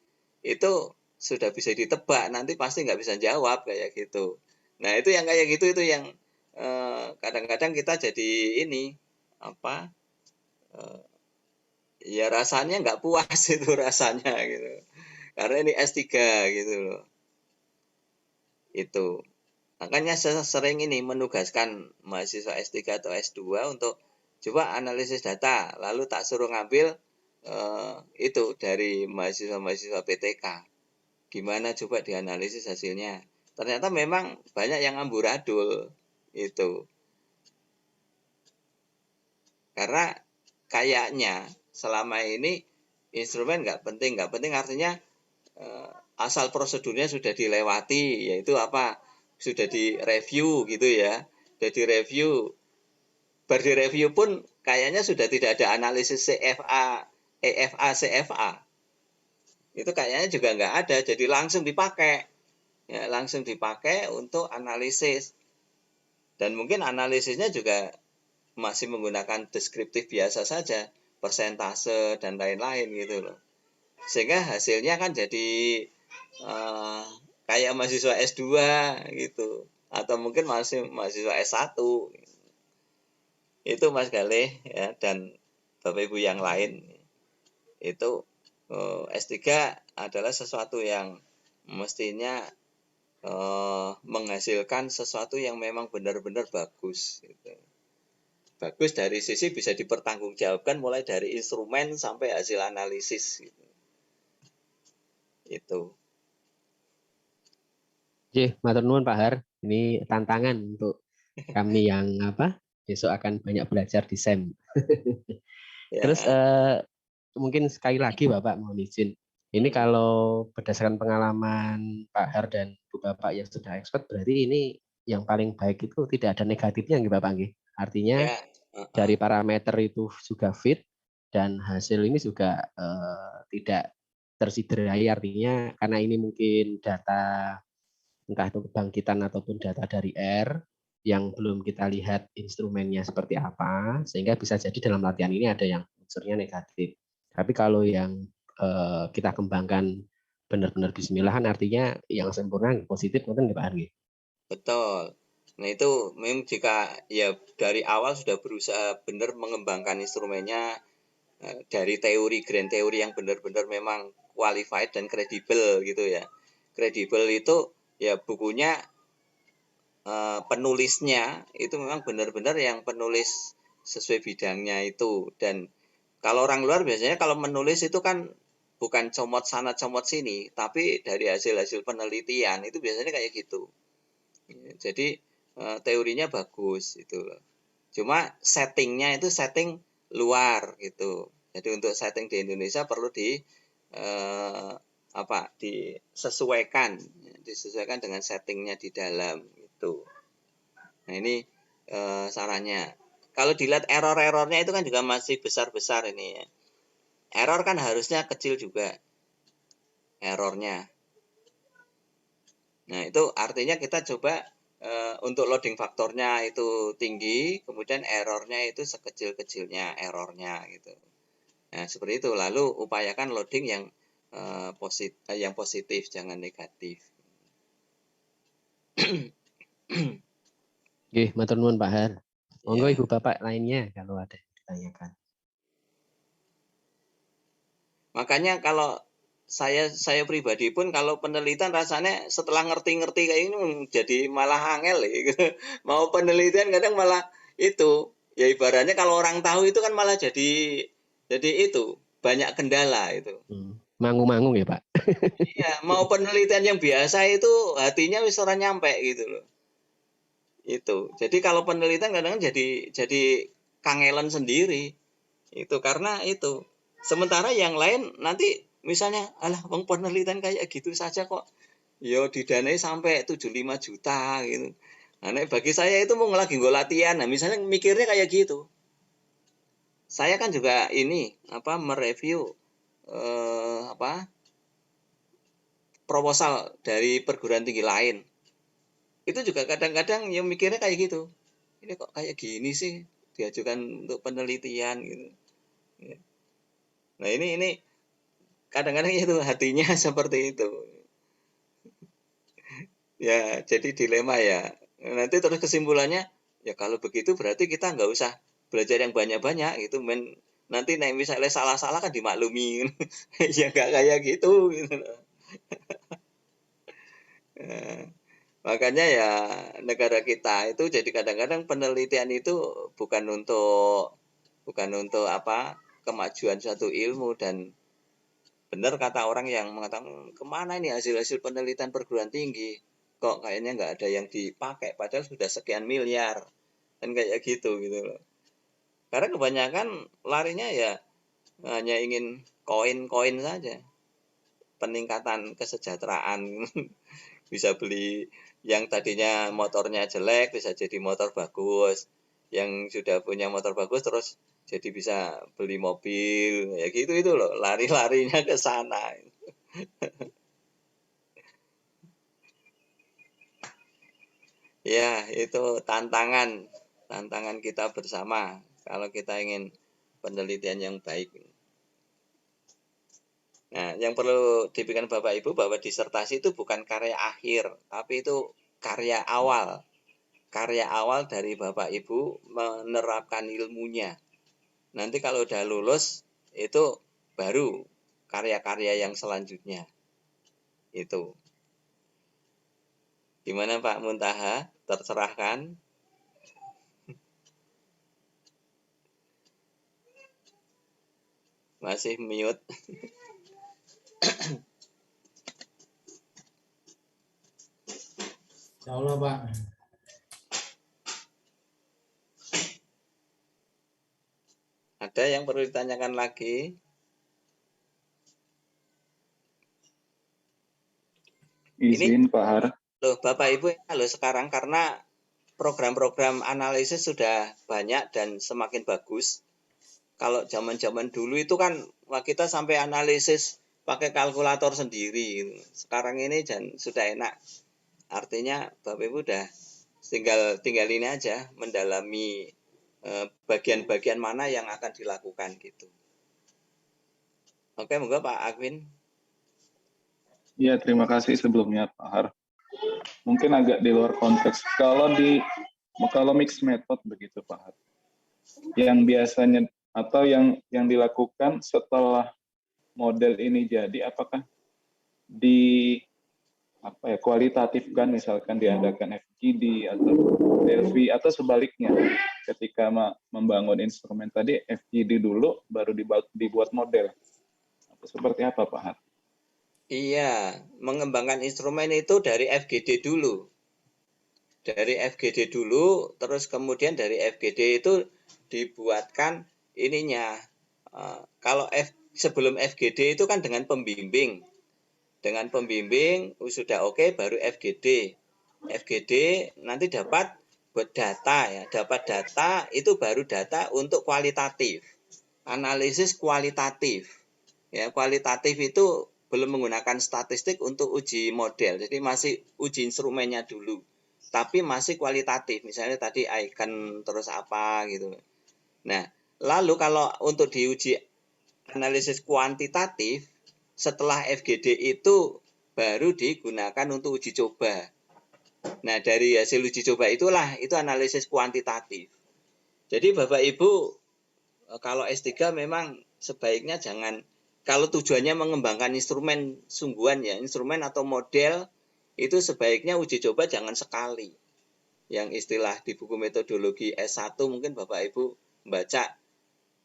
itu sudah bisa ditebak, nanti pasti nggak bisa jawab kayak gitu. Nah itu yang kayak gitu itu yang kadang-kadang kita jadi ini ya rasanya nggak puas itu rasanya gitu, karena ini S3 gitu loh. Itu makanya saya sering ini menugaskan mahasiswa S3 atau S2 untuk coba analisis data, lalu tak suruh ngambil itu dari mahasiswa-mahasiswa PTK. Gimana coba dianalisis hasilnya. Ternyata memang banyak yang amburadul itu. Karena kayaknya selama ini instrumen nggak penting artinya asal prosedurnya sudah dilewati, yaitu sudah direview gitu ya. Sudah direview. Direview pun kayaknya sudah tidak ada analisis CFA, EFA, CFA. Itu kayaknya juga nggak ada, jadi langsung dipakai. Ya, langsung dipakai untuk analisis. Dan mungkin analisisnya juga masih menggunakan deskriptif biasa saja, persentase dan lain-lain gitu loh. Sehingga hasilnya kan jadi kayak mahasiswa S2 gitu, atau mungkin masih mahasiswa S1. Itu Mas Galih ya, dan Bapak Ibu yang lain. Itu S3 adalah sesuatu yang mestinya menghasilkan sesuatu yang memang benar-benar bagus gitu. Bagus dari sisi bisa dipertanggungjawabkan mulai dari instrumen sampai hasil analisis gitu. Itu. Oke, matur nuwun Pak Har. Ini tantangan untuk kami yang besok akan banyak belajar di SEM. Ya. Terus mungkin sekali lagi Bapak mohon izin. Ini kalau berdasarkan pengalaman Pak Har dan Bu Bapak yang sudah expert, berarti ini yang paling baik itu tidak ada negatifnya nggih Bapak nggih. Artinya Ya. dari parameter itu juga fit dan hasil ini juga tidak tersiderai, artinya karena ini mungkin data entah itu kebangkitan ataupun data dari R yang belum kita lihat instrumennya seperti apa, sehingga bisa jadi dalam latihan ini ada yang unsurnya negatif. Tapi kalau yang kita kembangkan benar-benar bismillahan, artinya yang sempurna positif, betul nggak Pak Argi? Betul. Nah itu memang jika ya dari awal sudah berusaha benar mengembangkan instrumennya dari teori grand teori yang benar-benar memang qualified dan kredibel gitu ya. Kredibel itu ya bukunya penulisnya itu memang benar-benar yang penulis sesuai bidangnya itu. Dan kalau orang luar biasanya kalau menulis itu kan bukan comot sana comot sini, tapi dari hasil-hasil penelitian itu biasanya kayak gitu. Jadi teorinya bagus itu. Cuma settingnya itu setting luar gitu. Jadi untuk setting di Indonesia perlu disesuaikan dengan settingnya di dalam itu. Nah ini sarannya. Kalau dilihat error-errornya itu kan juga masih besar-besar ini ya. Error kan harusnya kecil juga errornya. Nah itu artinya kita coba untuk loading faktornya itu tinggi, kemudian errornya itu sekecil-kecilnya errornya gitu. Nah seperti itu. Lalu upayakan loading yang positif, jangan negatif. Oke, matur nuwun Pak Har. Monggo Ya. Ibu Bapak lainnya kalau ada yang ditanyakan. Makanya kalau saya pribadi pun kalau penelitian rasanya setelah ngerti-ngerti kayak ini jadi malah angel gitu. Mau penelitian kadang malah itu ya ibaratnya kalau orang tahu itu kan malah jadi itu banyak kendala itu. Mangung-mangung ya Pak. Iya, mau penelitian yang biasa itu hatinya wis ora nyampe gitu loh. Itu. Jadi kalau penelitian kadang jadi kangelan sendiri. Itu karena itu. Sementara yang lain nanti misalnya alah wong penelitian kayak gitu saja kok yo didanai sampai 75 juta gitu. Nah, bagi saya itu mau lagi nggo latihan. Nah, misalnya mikirnya kayak gitu. Saya kan juga ini mereview proposal dari perguruan tinggi lain. Itu juga kadang-kadang yang mikirnya kayak gitu. Ini kok kayak gini sih diajukan untuk penelitian gitu. Nah, ini kadang-kadang itu hatinya seperti itu. Ya, jadi dilema ya. Nanti terus kesimpulannya, ya kalau begitu berarti kita nggak usah belajar yang banyak-banyak gitu. Nanti misalnya salah-salah kan dimaklumi. Ya nggak kayak gitu. Makanya ya negara kita itu jadi kadang-kadang penelitian itu bukan untuk kemajuan suatu ilmu. Dan benar kata orang yang mengatakan kemana ini hasil-hasil penelitian perguruan tinggi, kok kayaknya nggak ada yang dipakai padahal sudah sekian miliar kan kayak gitu loh. Karena kebanyakan larinya ya hanya ingin koin saja, peningkatan kesejahteraan. Bisa beli yang tadinya motornya jelek bisa jadi motor bagus, yang sudah punya motor bagus terus jadi bisa beli mobil, ya gitu itu loh, lari-larinya ke sana. Ya, itu tantangan kita bersama kalau kita ingin penelitian yang baik. Nah, yang perlu dipikirkan Bapak Ibu bahwa disertasi itu bukan karya akhir, tapi itu karya awal. Karya awal dari Bapak Ibu menerapkan ilmunya. Nanti kalau udah lulus, itu baru karya-karya yang selanjutnya. Itu. Gimana Pak Muntaha? Tercerahkan? Masih mute? Insya Allah, Pak. Ada yang perlu ditanyakan lagi? Izin Pak Har. Loh, Bapak Ibu, loh sekarang karena program-program analisis sudah banyak dan semakin bagus. Kalau zaman-zaman dulu itu kan kita sampai analisis pakai kalkulator sendiri. Sekarang ini sudah enak. Artinya Bapak Ibu udah tinggal ini aja mendalami bagian-bagian mana yang akan dilakukan gitu. Oke, monggo Pak Agwin. Ya, terima kasih sebelumnya Pak Har. Mungkin agak di luar konteks. Kalau mixed method begitu Pak Har. Yang biasanya atau yang dilakukan setelah model ini jadi, apakah kualitatifkan, misalkan diadakan FGD atau Delphi atau sebaliknya, ketika membangun instrumen tadi FGD dulu baru dibuat model, atau seperti apa Pak Har? Iya, mengembangkan instrumen itu dari FGD dulu. Dari FGD dulu, terus kemudian dari FGD itu dibuatkan ininya. Kalau sebelum FGD itu kan dengan pembimbing. Dengan pembimbing sudah oke, baru FGD. FGD nanti dapat buat data ya. Dapat data itu baru data untuk kualitatif. Analisis kualitatif. Ya, kualitatif itu belum menggunakan statistik untuk uji model. Jadi masih uji instrumennya dulu. Tapi masih kualitatif. Misalnya tadi icon terus apa gitu. Nah, lalu kalau untuk diuji analisis kuantitatif, setelah FGD itu baru digunakan untuk uji coba. Nah, dari hasil uji coba itulah itu analisis kuantitatif. Jadi Bapak Ibu kalau S3 memang sebaiknya jangan, kalau tujuannya mengembangkan instrumen sungguhan ya, instrumen atau model, itu sebaiknya uji coba jangan sekali. Yang istilah di buku metodologi S1 mungkin Bapak Ibu membaca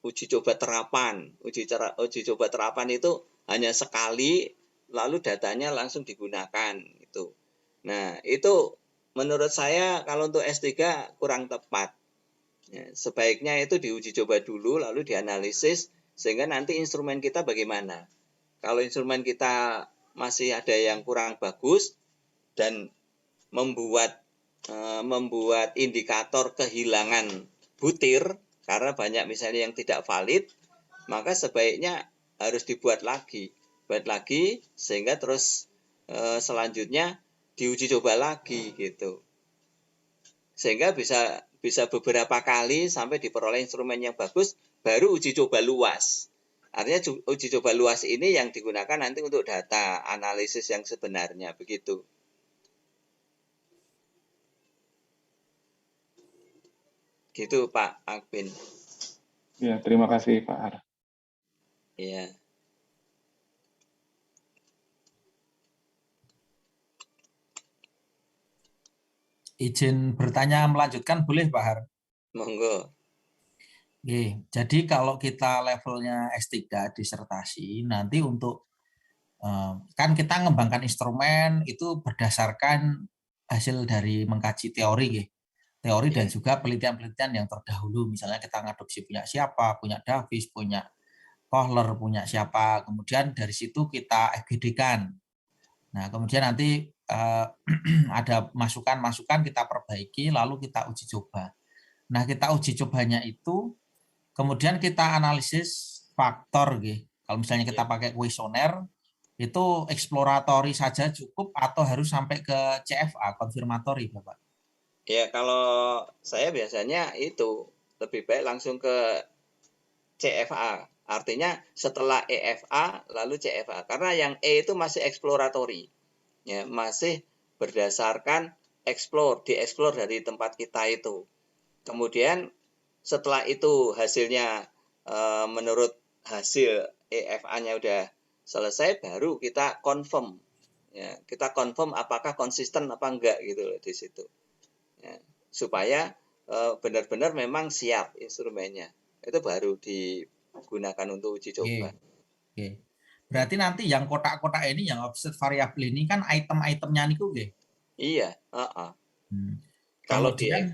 uji coba terapan. Uji coba terapan itu hanya sekali, lalu datanya langsung digunakan. Itu. Nah, itu menurut saya kalau untuk S3 kurang tepat. Ya, sebaiknya itu diuji coba dulu, lalu dianalisis, sehingga nanti instrumen kita bagaimana. Kalau instrumen kita masih ada yang kurang bagus dan membuat indikator kehilangan butir, karena banyak misalnya yang tidak valid, maka sebaiknya harus dibuat lagi. Buat lagi, sehingga terus selanjutnya diuji coba lagi gitu. Sehingga bisa beberapa kali sampai diperoleh instrumen yang bagus, baru uji coba luas. Artinya uji coba luas ini yang digunakan nanti untuk data analisis yang sebenarnya, begitu. Gitu Pak Agwin. Ya, terima kasih Pak Har. Iya. Izin bertanya melanjutkan boleh Pak Har? Monggo. Oke, jadi kalau kita levelnya S3 disertasi, nanti untuk kan kita mengembangkan instrumen itu berdasarkan hasil dari mengkaji teori, teori dan juga penelitian-penelitian yang terdahulu. Misalnya kita ngadopsi punya siapa, punya Davis, punya Kohler, punya siapa, kemudian dari situ kita FGD-kan. Nah, kemudian nanti ada masukan-masukan kita perbaiki, lalu kita uji coba. Nah, kita uji cobanya itu kemudian kita analisis faktor, nggih. Kalau misalnya kita pakai kuesioner, itu eksploratory saja cukup atau harus sampai ke CFA, konfirmatori, Bapak? Ya, kalau saya biasanya itu lebih baik langsung ke CFA. Artinya setelah EFA lalu CFA. Karena yang E itu masih exploratory. Ya, masih berdasarkan dieksplor dari tempat kita itu. Kemudian setelah itu hasilnya menurut hasil EFA-nya udah selesai, baru kita confirm. Ya, kita confirm apakah konsisten apa enggak gitu loh di situ. Ya, supaya benar-benar memang siap instrumennya. Itu baru digunakan untuk uji coba. Oke. Berarti nanti yang kotak-kotak ini, yang offset variabel ini kan item-itemnya niku nggih. Iya, Kalau di Kemudian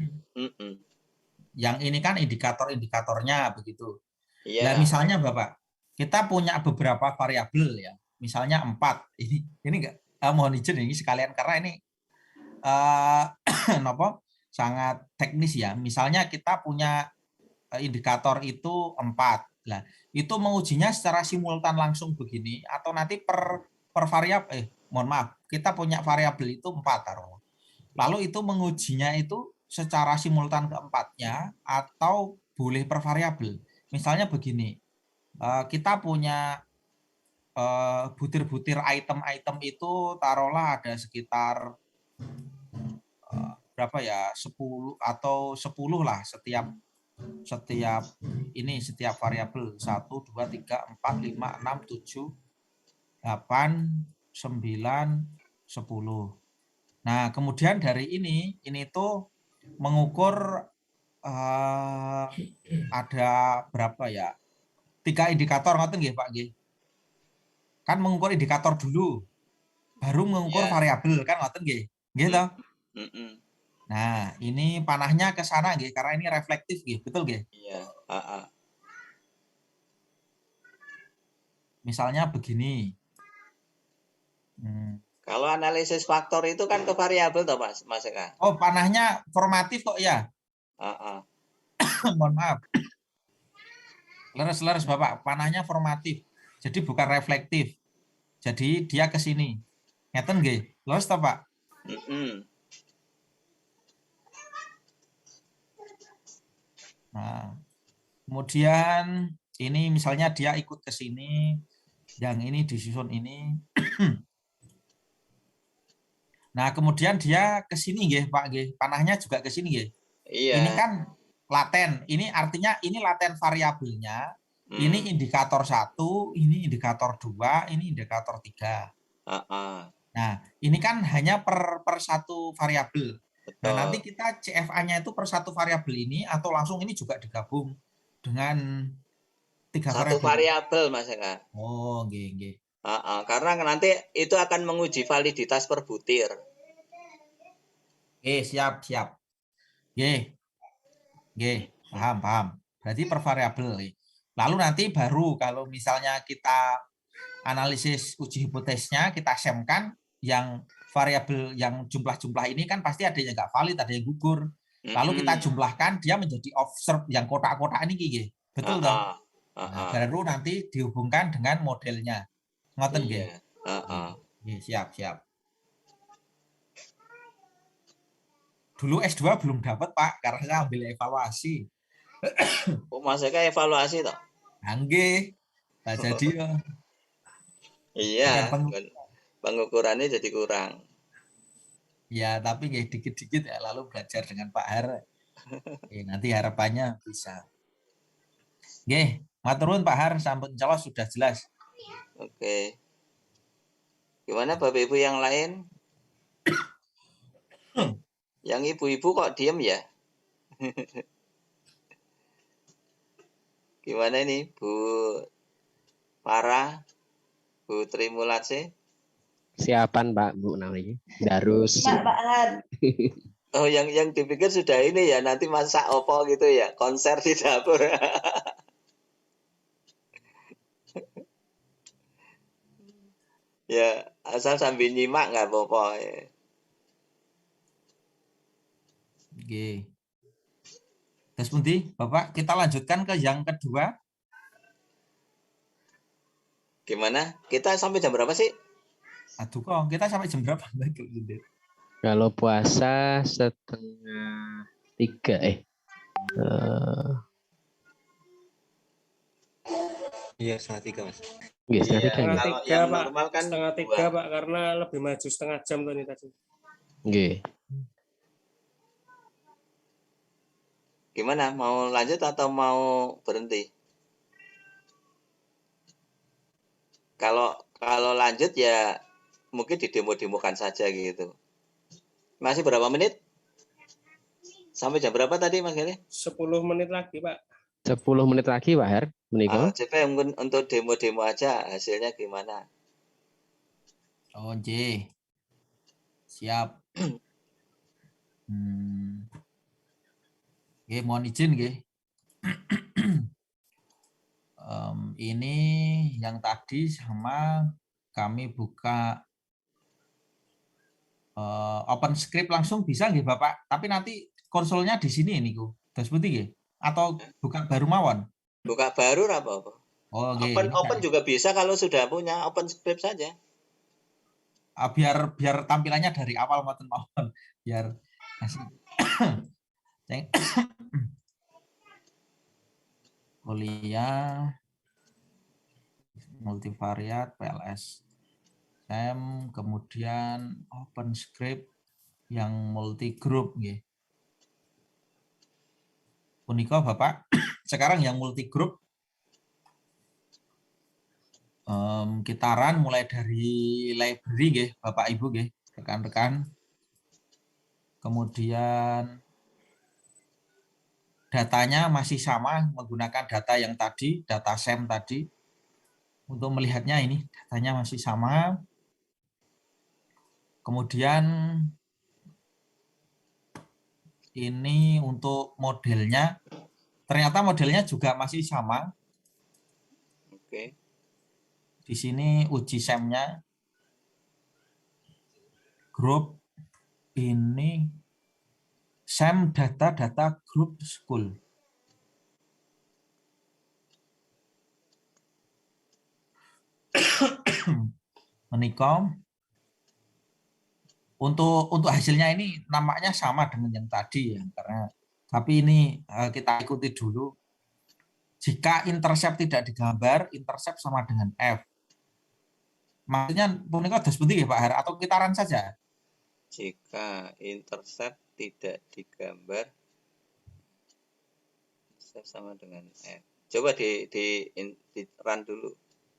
yang ini kan indikator-indikatornya begitu. iya. Nah, misalnya Bapak, kita punya beberapa variabel ya. Misalnya 4. Ini enggak mohon izin ini sekalian karena ini sangat teknis ya. Misalnya kita punya indikator itu 4. Nah, itu mengujinya secara simultan langsung begini atau nanti per variabel mohon maaf, kita punya variabel itu 4 taruh. Lalu itu mengujinya itu secara simultan keempatnya atau boleh per variabel. Misalnya begini, kita punya butir-butir item-item itu taruhlah ada sekitar berapa ya, 10 atau 10 lah setiap variabel 1, 2, 3, 4, 5, 6, 7, 8, 9, 10. Nah, kemudian dari ini tuh mengukur ada berapa ya? 3 indikator ngoten nggih Pak nggih. Kan mengukur indikator dulu, baru mengukur variabel kan ngoten nggih. Nggih toh? Nah, ini panahnya ke sana nggih karena ini reflektif nggih, betul nggih? Iya, Misalnya begini. Kalau analisis faktor itu kan ke variabel toh Mas Eka? Oh, panahnya formatif kok ya? Mohon maaf. Leres Bapak, panahnya formatif. Jadi bukan reflektif. Jadi dia ke sini. Ngeten nggih? Leres toh, Pak? Nah, kemudian ini misalnya dia ikut ke sini, yang ini disusun ini. Nah, kemudian dia ke sini nggih, Pak nggih. Panahnya juga ke sini nggih. Iya. Ini kan laten. Ini artinya ini laten variabelnya. Ini indikator 1, ini indikator 2, ini indikator 3. Nah, ini kan hanya per satu variabel. Nah, nanti kita CFA-nya itu per satu variabel ini atau langsung ini juga digabung dengan 3 variabel. Satu variabel, Mas Eka. Oh, nggih. Karena nanti itu akan menguji validitas per butir. Siap. Nggih, paham. Berarti per variabel. Lalu nanti baru kalau misalnya kita analisis uji hipotesisnya, kita semkan yang variabel yang jumlah-jumlah ini kan pasti ada yang nggak valid, ada yang gugur. Lalu kita jumlahkan, dia menjadi observe yang kotak-kotak ini, Gigi. Betul toh? Nah, baru nanti dihubungkan dengan modelnya. Ngoten nggih? Siap. Dulu S2 belum dapat, Pak, karena saya ambil evaluasi. Oh, Mas Eka evaluasi toh? Nggih. Nah, jadi iya, pengukurannya jadi kurang. Ya, tapi nggih dikit-dikit ya, lalu belajar dengan Pak Har. Nanti harapannya bisa. Nggih, matur nuwun Pak Har, sampun insyaallah sudah jelas. Oke. Gimana Bapak Ibu yang lain? Yang ibu-ibu kok diem ya? Gimana ini Bu Farah, Bu Trimulase? Siapan Pak Bu namanya? Darus. Pak Har. Oh, yang dipikir sudah ini ya, nanti masak opo gitu ya, konser di dapur. Ya, asal sambil nyimak nggak apa-apa. Nggih. Terus pundi, Bapak, kita lanjutkan ke yang kedua. Gimana? Kita sampai jam berapa sih? Aduh kok, kita sampai jam berapa? Kalau puasa 2:30 Iya, 2:30 Mas. nggih, 2:30 Iya, nggih. kalau 2:30 yang Pak, normal kan 2:30 2. Pak, karena lebih maju setengah jam tuh nih tadi. Nggih. Gimana? Mau lanjut atau mau berhenti? Kalau lanjut ya mungkin didemo-demokan saja gitu. Masih berapa menit? Sampai jam berapa tadi Mas Gali? 10 menit lagi Pak. 10 menit lagi Pak Her, menika. Coba mungkin untuk demo-demo aja hasilnya gimana? Oh, J. Siap. Oke, mohon izin nggih. Ini yang tadi sama kami buka open script langsung bisa nggih Bapak? Tapi nanti konsolnya di sini ini ku. Das putih nggih? Atau buka baru mawon? Buka baru apa-apa. Oh, Open juga bisa kalau sudah punya open script saja. Biar tampilannya dari awal mboten mawon. Biar asik. Kuliah multivariat PLS kemudian open script yang multi group nggih. Punika Bapak, sekarang yang multi group kita run mulai dari library nggih, Bapak Ibu nggih, rekan-rekan. Kemudian datanya masih sama menggunakan data yang tadi, data SEM tadi. Untuk melihatnya ini datanya masih sama. Kemudian ini untuk modelnya, ternyata modelnya juga masih sama. Oke. Di sini uji SEM-nya. Grup ini SEM data group school. Menikah. Untuk hasilnya ini nampaknya sama dengan yang tadi ya, karena tapi ini kita ikuti dulu. Jika intercept tidak digambar, intercept sama dengan F. Maksudnya punika dos putih ya Pak Har, atau kita run saja? Jika intercept tidak digambar, intercept sama dengan F. Coba di run dulu.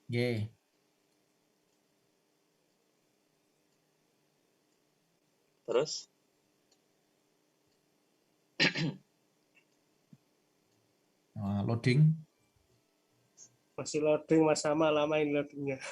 Yeah. Terus? Loading. Masih loading Mas, sama lama ini loadingnya.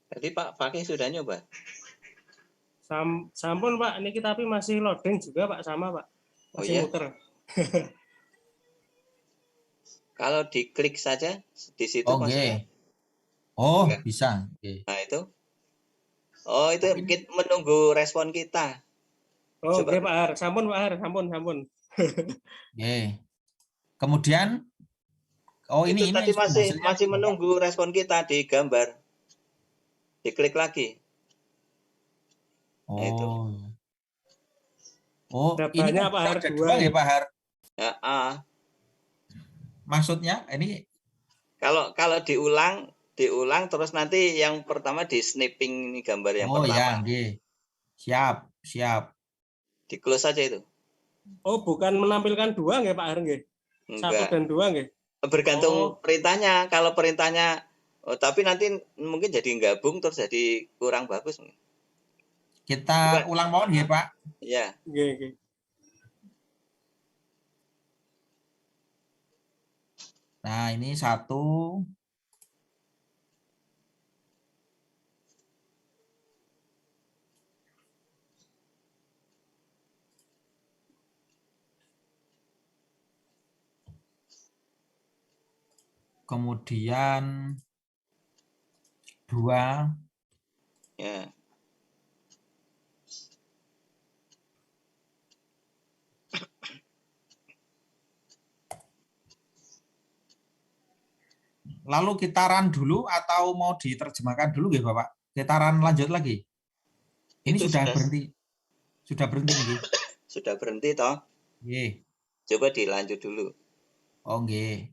Tadi Pak Fakih sudah nyoba? Sampun Pak, ini kita tapi masih loading juga Pak, sama Pak. Masih iya? muter. Kalau diklik saja di situ maksudnya. Oh, enggak? bisa. Okay. Nah, itu. Oh, itu menunggu respon kita. Oh, oke Pak Har. Sampun Pak Har, sampun. Kemudian ini tadi masih juga menunggu respon kita di gambar. Diklik lagi. Oh. Nah, itu. Oh, ini Pak Har ada dua ya Pak Har? Ya, Maksudnya ini kalau diulang terus nanti yang pertama di snipping gambar yang pertama. Oh ya, siap. Di close saja itu. Oh, bukan menampilkan dua nggih Pak Har nggih? Satu Enggak. dan dua nggih? Bergantung Oh. perintahnya. Kalau perintahnya, tapi nanti mungkin jadi gabung terus jadi kurang bagus. Kita Coba. ulang mawon nggih, Pak. Ya. Nggih. Nah, ini 1. Kemudian 2. Ya. Lalu kita run dulu atau mau diterjemahkan dulu nggih, Bapak? Kita run lanjut lagi. Ini Itu sudah berhenti. Sudah berhenti nggih. Sudah berhenti toh? Nggih. Coba dilanjut dulu. Oh, nggih.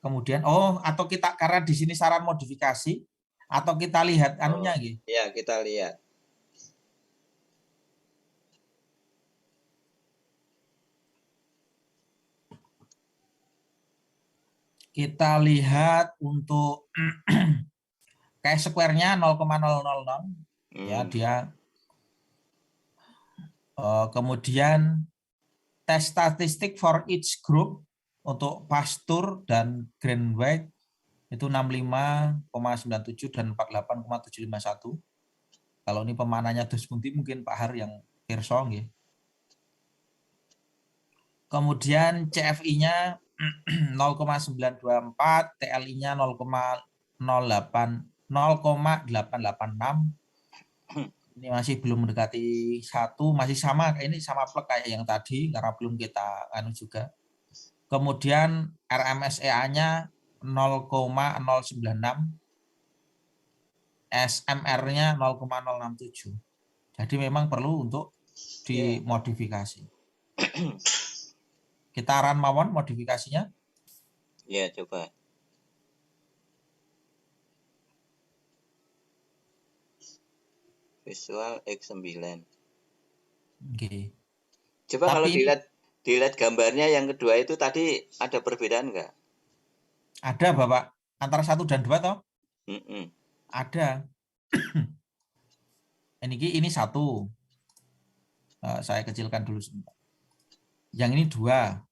Kemudian atau kita karena di sini saran modifikasi atau kita lihat anunya nggih. Ya, kita lihat. Kita lihat untuk kayak square-nya 0,000 ya dia. Kemudian tes statistik for each group untuk pastur dan grain weight itu 65,97 dan 48,751. Kalau ini pemanahnya Dus Bunti mungkin Pak Har yang pirsa nggih. Kemudian CFI-nya 0,924, TLI-nya 0,886. Ini masih belum mendekati 1, masih sama, ini sama plek kayak yang tadi karena belum kita anu juga. Kemudian RMSEA-nya 0,096, SMR-nya 0,067. Jadi memang perlu untuk dimodifikasi. Kita run mawon modifikasinya. Ya, coba. Visual X9. Oke. Coba kalau dilihat gambarnya yang kedua itu tadi ada perbedaan enggak? Ada, Bapak. Antara 1 dan 2 toh? Ada. Ini 1. Saya kecilkan dulu sebentar. Yang ini 2.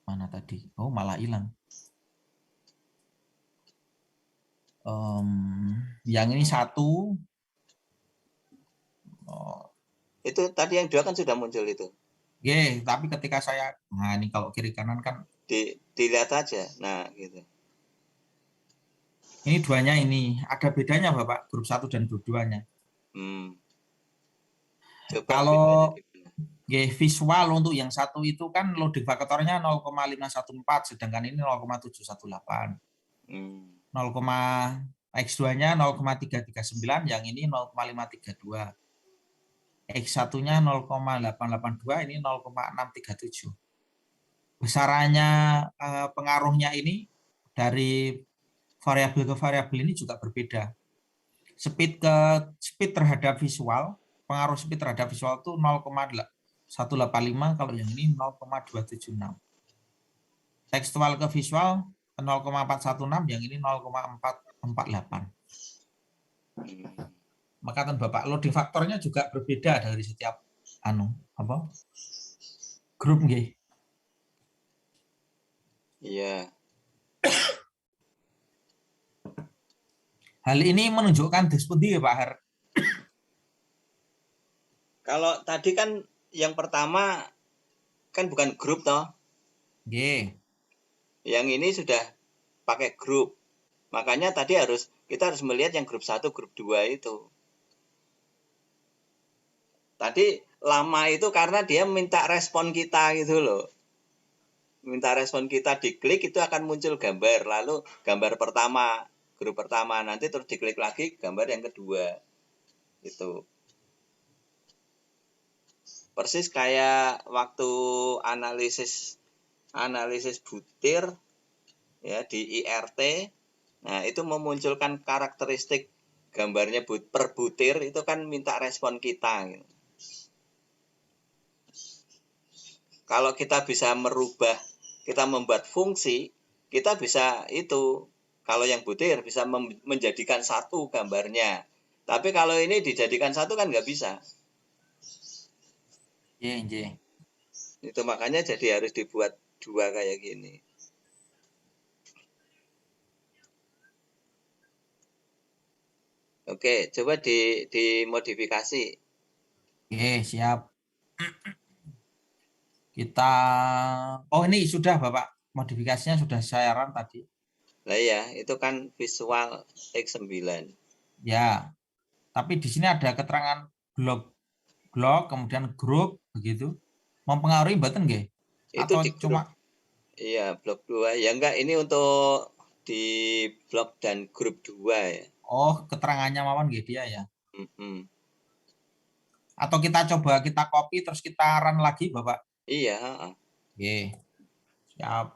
Mana tadi? Oh, malah hilang. Yang ini 1. Itu tadi yang 2 kan sudah muncul itu. Tapi ketika saya, nah ini kalau kiri kanan kan dilihat aja. Nah, gitu. Ini 2-nya ini ada bedanya Bapak, grup 1 dan grup 2-nya. Kalau visual untuk yang 1 itu kan loading faktornya 0,514, sedangkan ini 0,718. X2-nya 0,339, yang ini 0,532. X1-nya 0,882, ini 0,637. Besarannya pengaruhnya ini dari variabel ke variabel ini juga berbeda. Speed terhadap visual, pengaruh speed terhadap visual itu 0,185, kalau yang ini 0,276. Tekstual ke visual 0,416, yang ini 0,448. Maka kan Bapak, loading faktornya juga berbeda dari setiap grup nggih. Iya. Hal ini menunjukkan dispundi ya Pak Har? Kalau tadi kan yang pertama kan bukan grup toh. Yang ini sudah pakai grup. Makanya tadi kita harus melihat yang grup 1, grup 2 itu. Tadi lama itu karena dia minta respon kita gitu loh. Minta respon kita, diklik itu akan muncul gambar. Lalu gambar pertama, grup pertama, nanti terus diklik lagi gambar yang kedua. Itu. Persis kayak waktu analisis butir ya di IRT. Nah, itu memunculkan karakteristik gambarnya per butir itu kan minta respon kita. Gitu. Kalau kita bisa merubah, kita membuat fungsi, kita bisa itu. Kalau yang butir bisa menjadikan satu gambarnya. Tapi kalau ini dijadikan satu kan nggak bisa. Iya. Itu makanya jadi harus dibuat dua kayak gini. Oke, coba dimodifikasi. Oke, siap. Kita, oh ini sudah Bapak, modifikasinya sudah saya run tadi. Nah ya, itu kan visual X9. Ya, tapi di sini ada keterangan blok, kemudian grup, begitu. Mempengaruhi mboten nggih? Itu Atau di cuma? Iya, blok 2. Ya enggak, ini untuk di blok dan grup 2 ya. Oh, keterangannya mawon nggih dia ya. Atau kita coba kita copy terus kita run lagi, Bapak? Iya, Oke. Siap.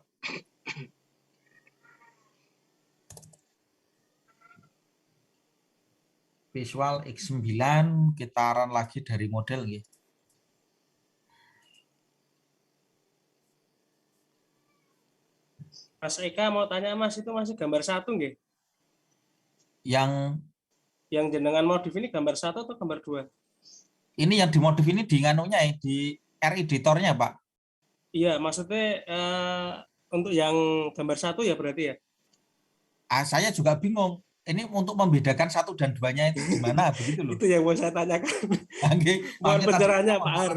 Visual X9 kita run lagi dari model nggih. Mas Eka mau tanya Mas, itu masih gambar satu nggih? Yang jenengan modif ini gambar satu atau gambar 2? Ini yang dimodif ini di nganunya di R-editornya, Pak. Iya, maksudnya untuk yang gambar satu ya berarti ya? Saya juga bingung. Ini untuk membedakan 1 dan 2-nya itu gimana begitu loh. Itu yang mau saya tanyakan. Mohon pencerahannya Pak Har.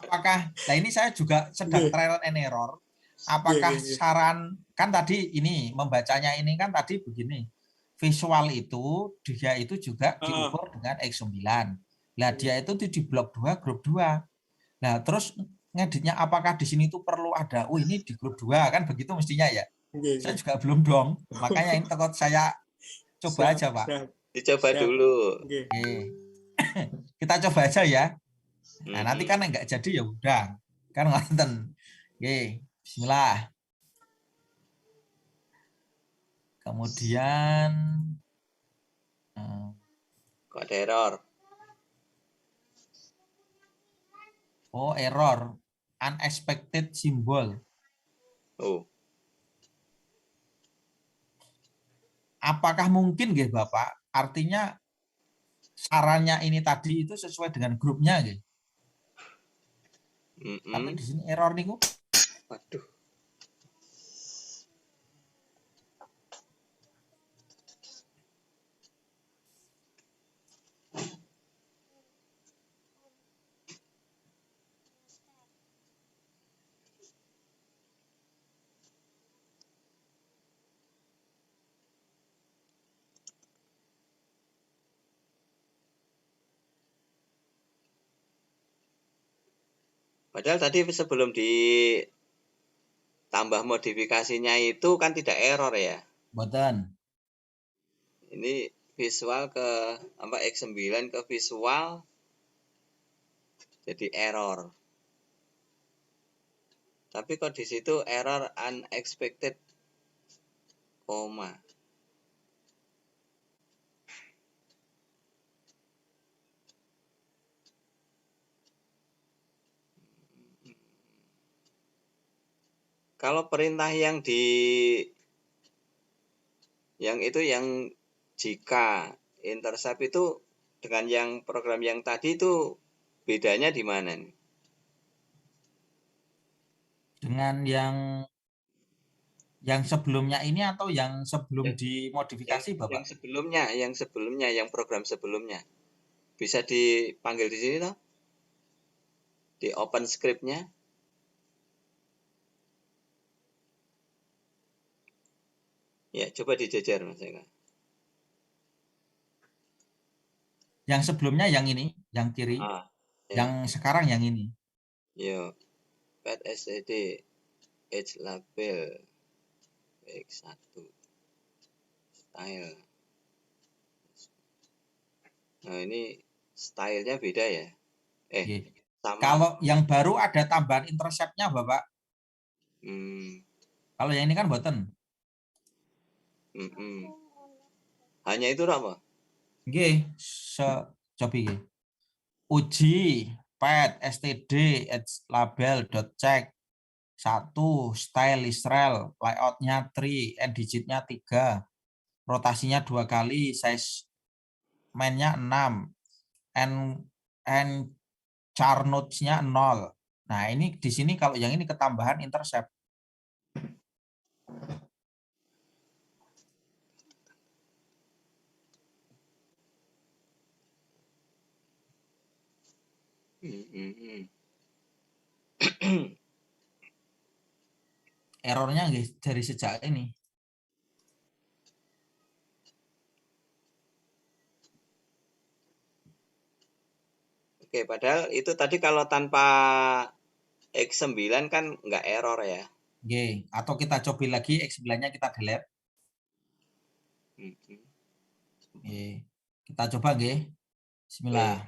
Apakah, nah ini saya juga sedang trial and error. Apakah saran, kan tadi ini membacanya ini kan tadi begini. Visual itu dia itu juga diukur dengan X9. Nah, dia itu di blok 2, grup 2. Nah, terus ngeditnya apakah di sini itu perlu ada, oh ini di grup 2 kan begitu mestinya ya. Saya juga belum dong. Makanya ini takut saya coba aja, Pak. Dicoba dulu. Kita coba aja ya. Nah, nanti kan enggak jadi ya udah. Kan ngoten. Oke, bismillah. Kemudian kok ada error? Oh, error. Unexpected symbol. Oh. Apakah mungkin nggih Bapak? Artinya sarannya ini tadi itu sesuai dengan grupnya nggih? Tapi di sini error niku. Waduh. Padahal tadi sebelum ditambah modifikasinya itu kan tidak error ya. Mboten. Ini visual ke X9 ke visual jadi error. Tapi kok di situ error unexpected koma. Kalau perintah yang jika intercept itu dengan yang program yang tadi itu bedanya di mana nih? Dengan yang sebelumnya ini atau yang sebelum dimodifikasi Bapak? Yang sebelumnya, yang program sebelumnya. Bisa dipanggil di sini toh? Di open script-nya. Ya, coba dijejer Mas Eka. Yang sebelumnya yang ini, yang kiri. Ya. Yang sekarang yang ini. Yo. Pad SED Edge label X1 style. Nah, ini stylenya beda ya? Sama. Kalau yang baru ada tambahan intercept-nya Bapak. Kalau yang ini kan boten. Hanya itu apa? Nggih, cobi nggih. Uji pet std label.check 1 style Israel layoutnya 3 and digitnya 3 rotasinya 2 kali size mainnya 6 and char notes-nya 0. Nah ini di sini kalau yang ini ketambahan intercept. Errornya nggih dari sejak ini. Oke, padahal itu tadi kalau tanpa X9 kan nggak error ya. Nggih, atau kita coba lagi X9-nya kita delete. Nggih. Kita coba nggih. Bismillah.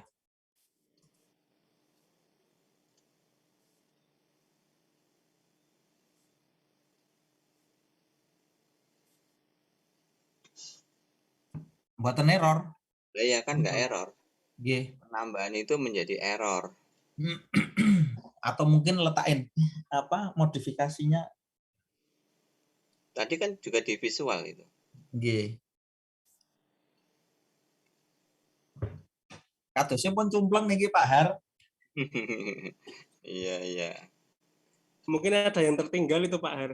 Buatan error. Ya kan nggak error. Nggih. Penambahan itu menjadi error. Atau mungkin letakin apa modifikasinya. Tadi kan juga di visual itu. Nggih. Katusnya pun cumpleng niki Pak Har. Iya. Mungkin ada yang tertinggal itu Pak Har.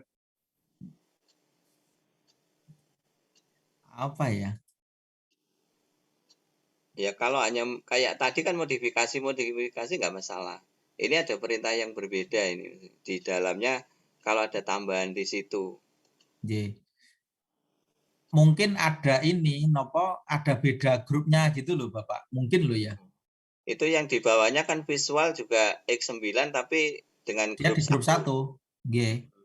Apa ya? Ya kalau hanya kayak tadi kan modifikasi nggak masalah. Ini ada perintah yang berbeda ini di dalamnya kalau ada tambahan di situ. Nggih. Mungkin ada ini nopo ada beda grupnya gitu loh Bapak. Mungkin loh ya. Itu yang di bawahnya kan visual juga X9 tapi dengan Dia grup di grup 1. Nggih.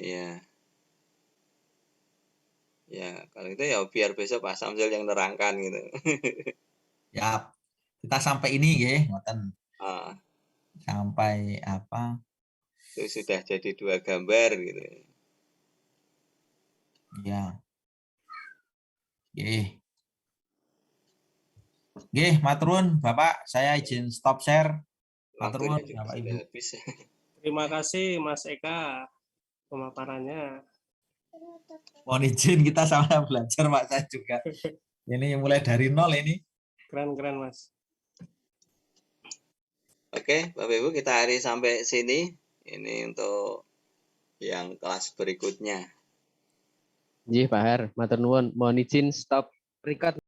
Iya. Ya, kalau itu ya biar besok Pak Samsul yang nerangkan gitu. Ya, kita sampai ini nggih, ngoten. Ah, Sampai apa? itu sudah jadi 2 gambar gitu. Ya. Nggih. Nggih, maturun Bapak, saya izin stop share. Maturun Waktunya juga Bapak sudah Ibu. habis. Terima kasih Mas Eka pemaparannya. Mohon izin kita sama belajar Pak saya juga. Ini mulai dari nol ini. Keren Mas. Oke, Bapak Ibu kita hari sampai sini. Ini untuk yang kelas berikutnya. Nggih Pak Har, matur nuwun. Mohon izin stop record.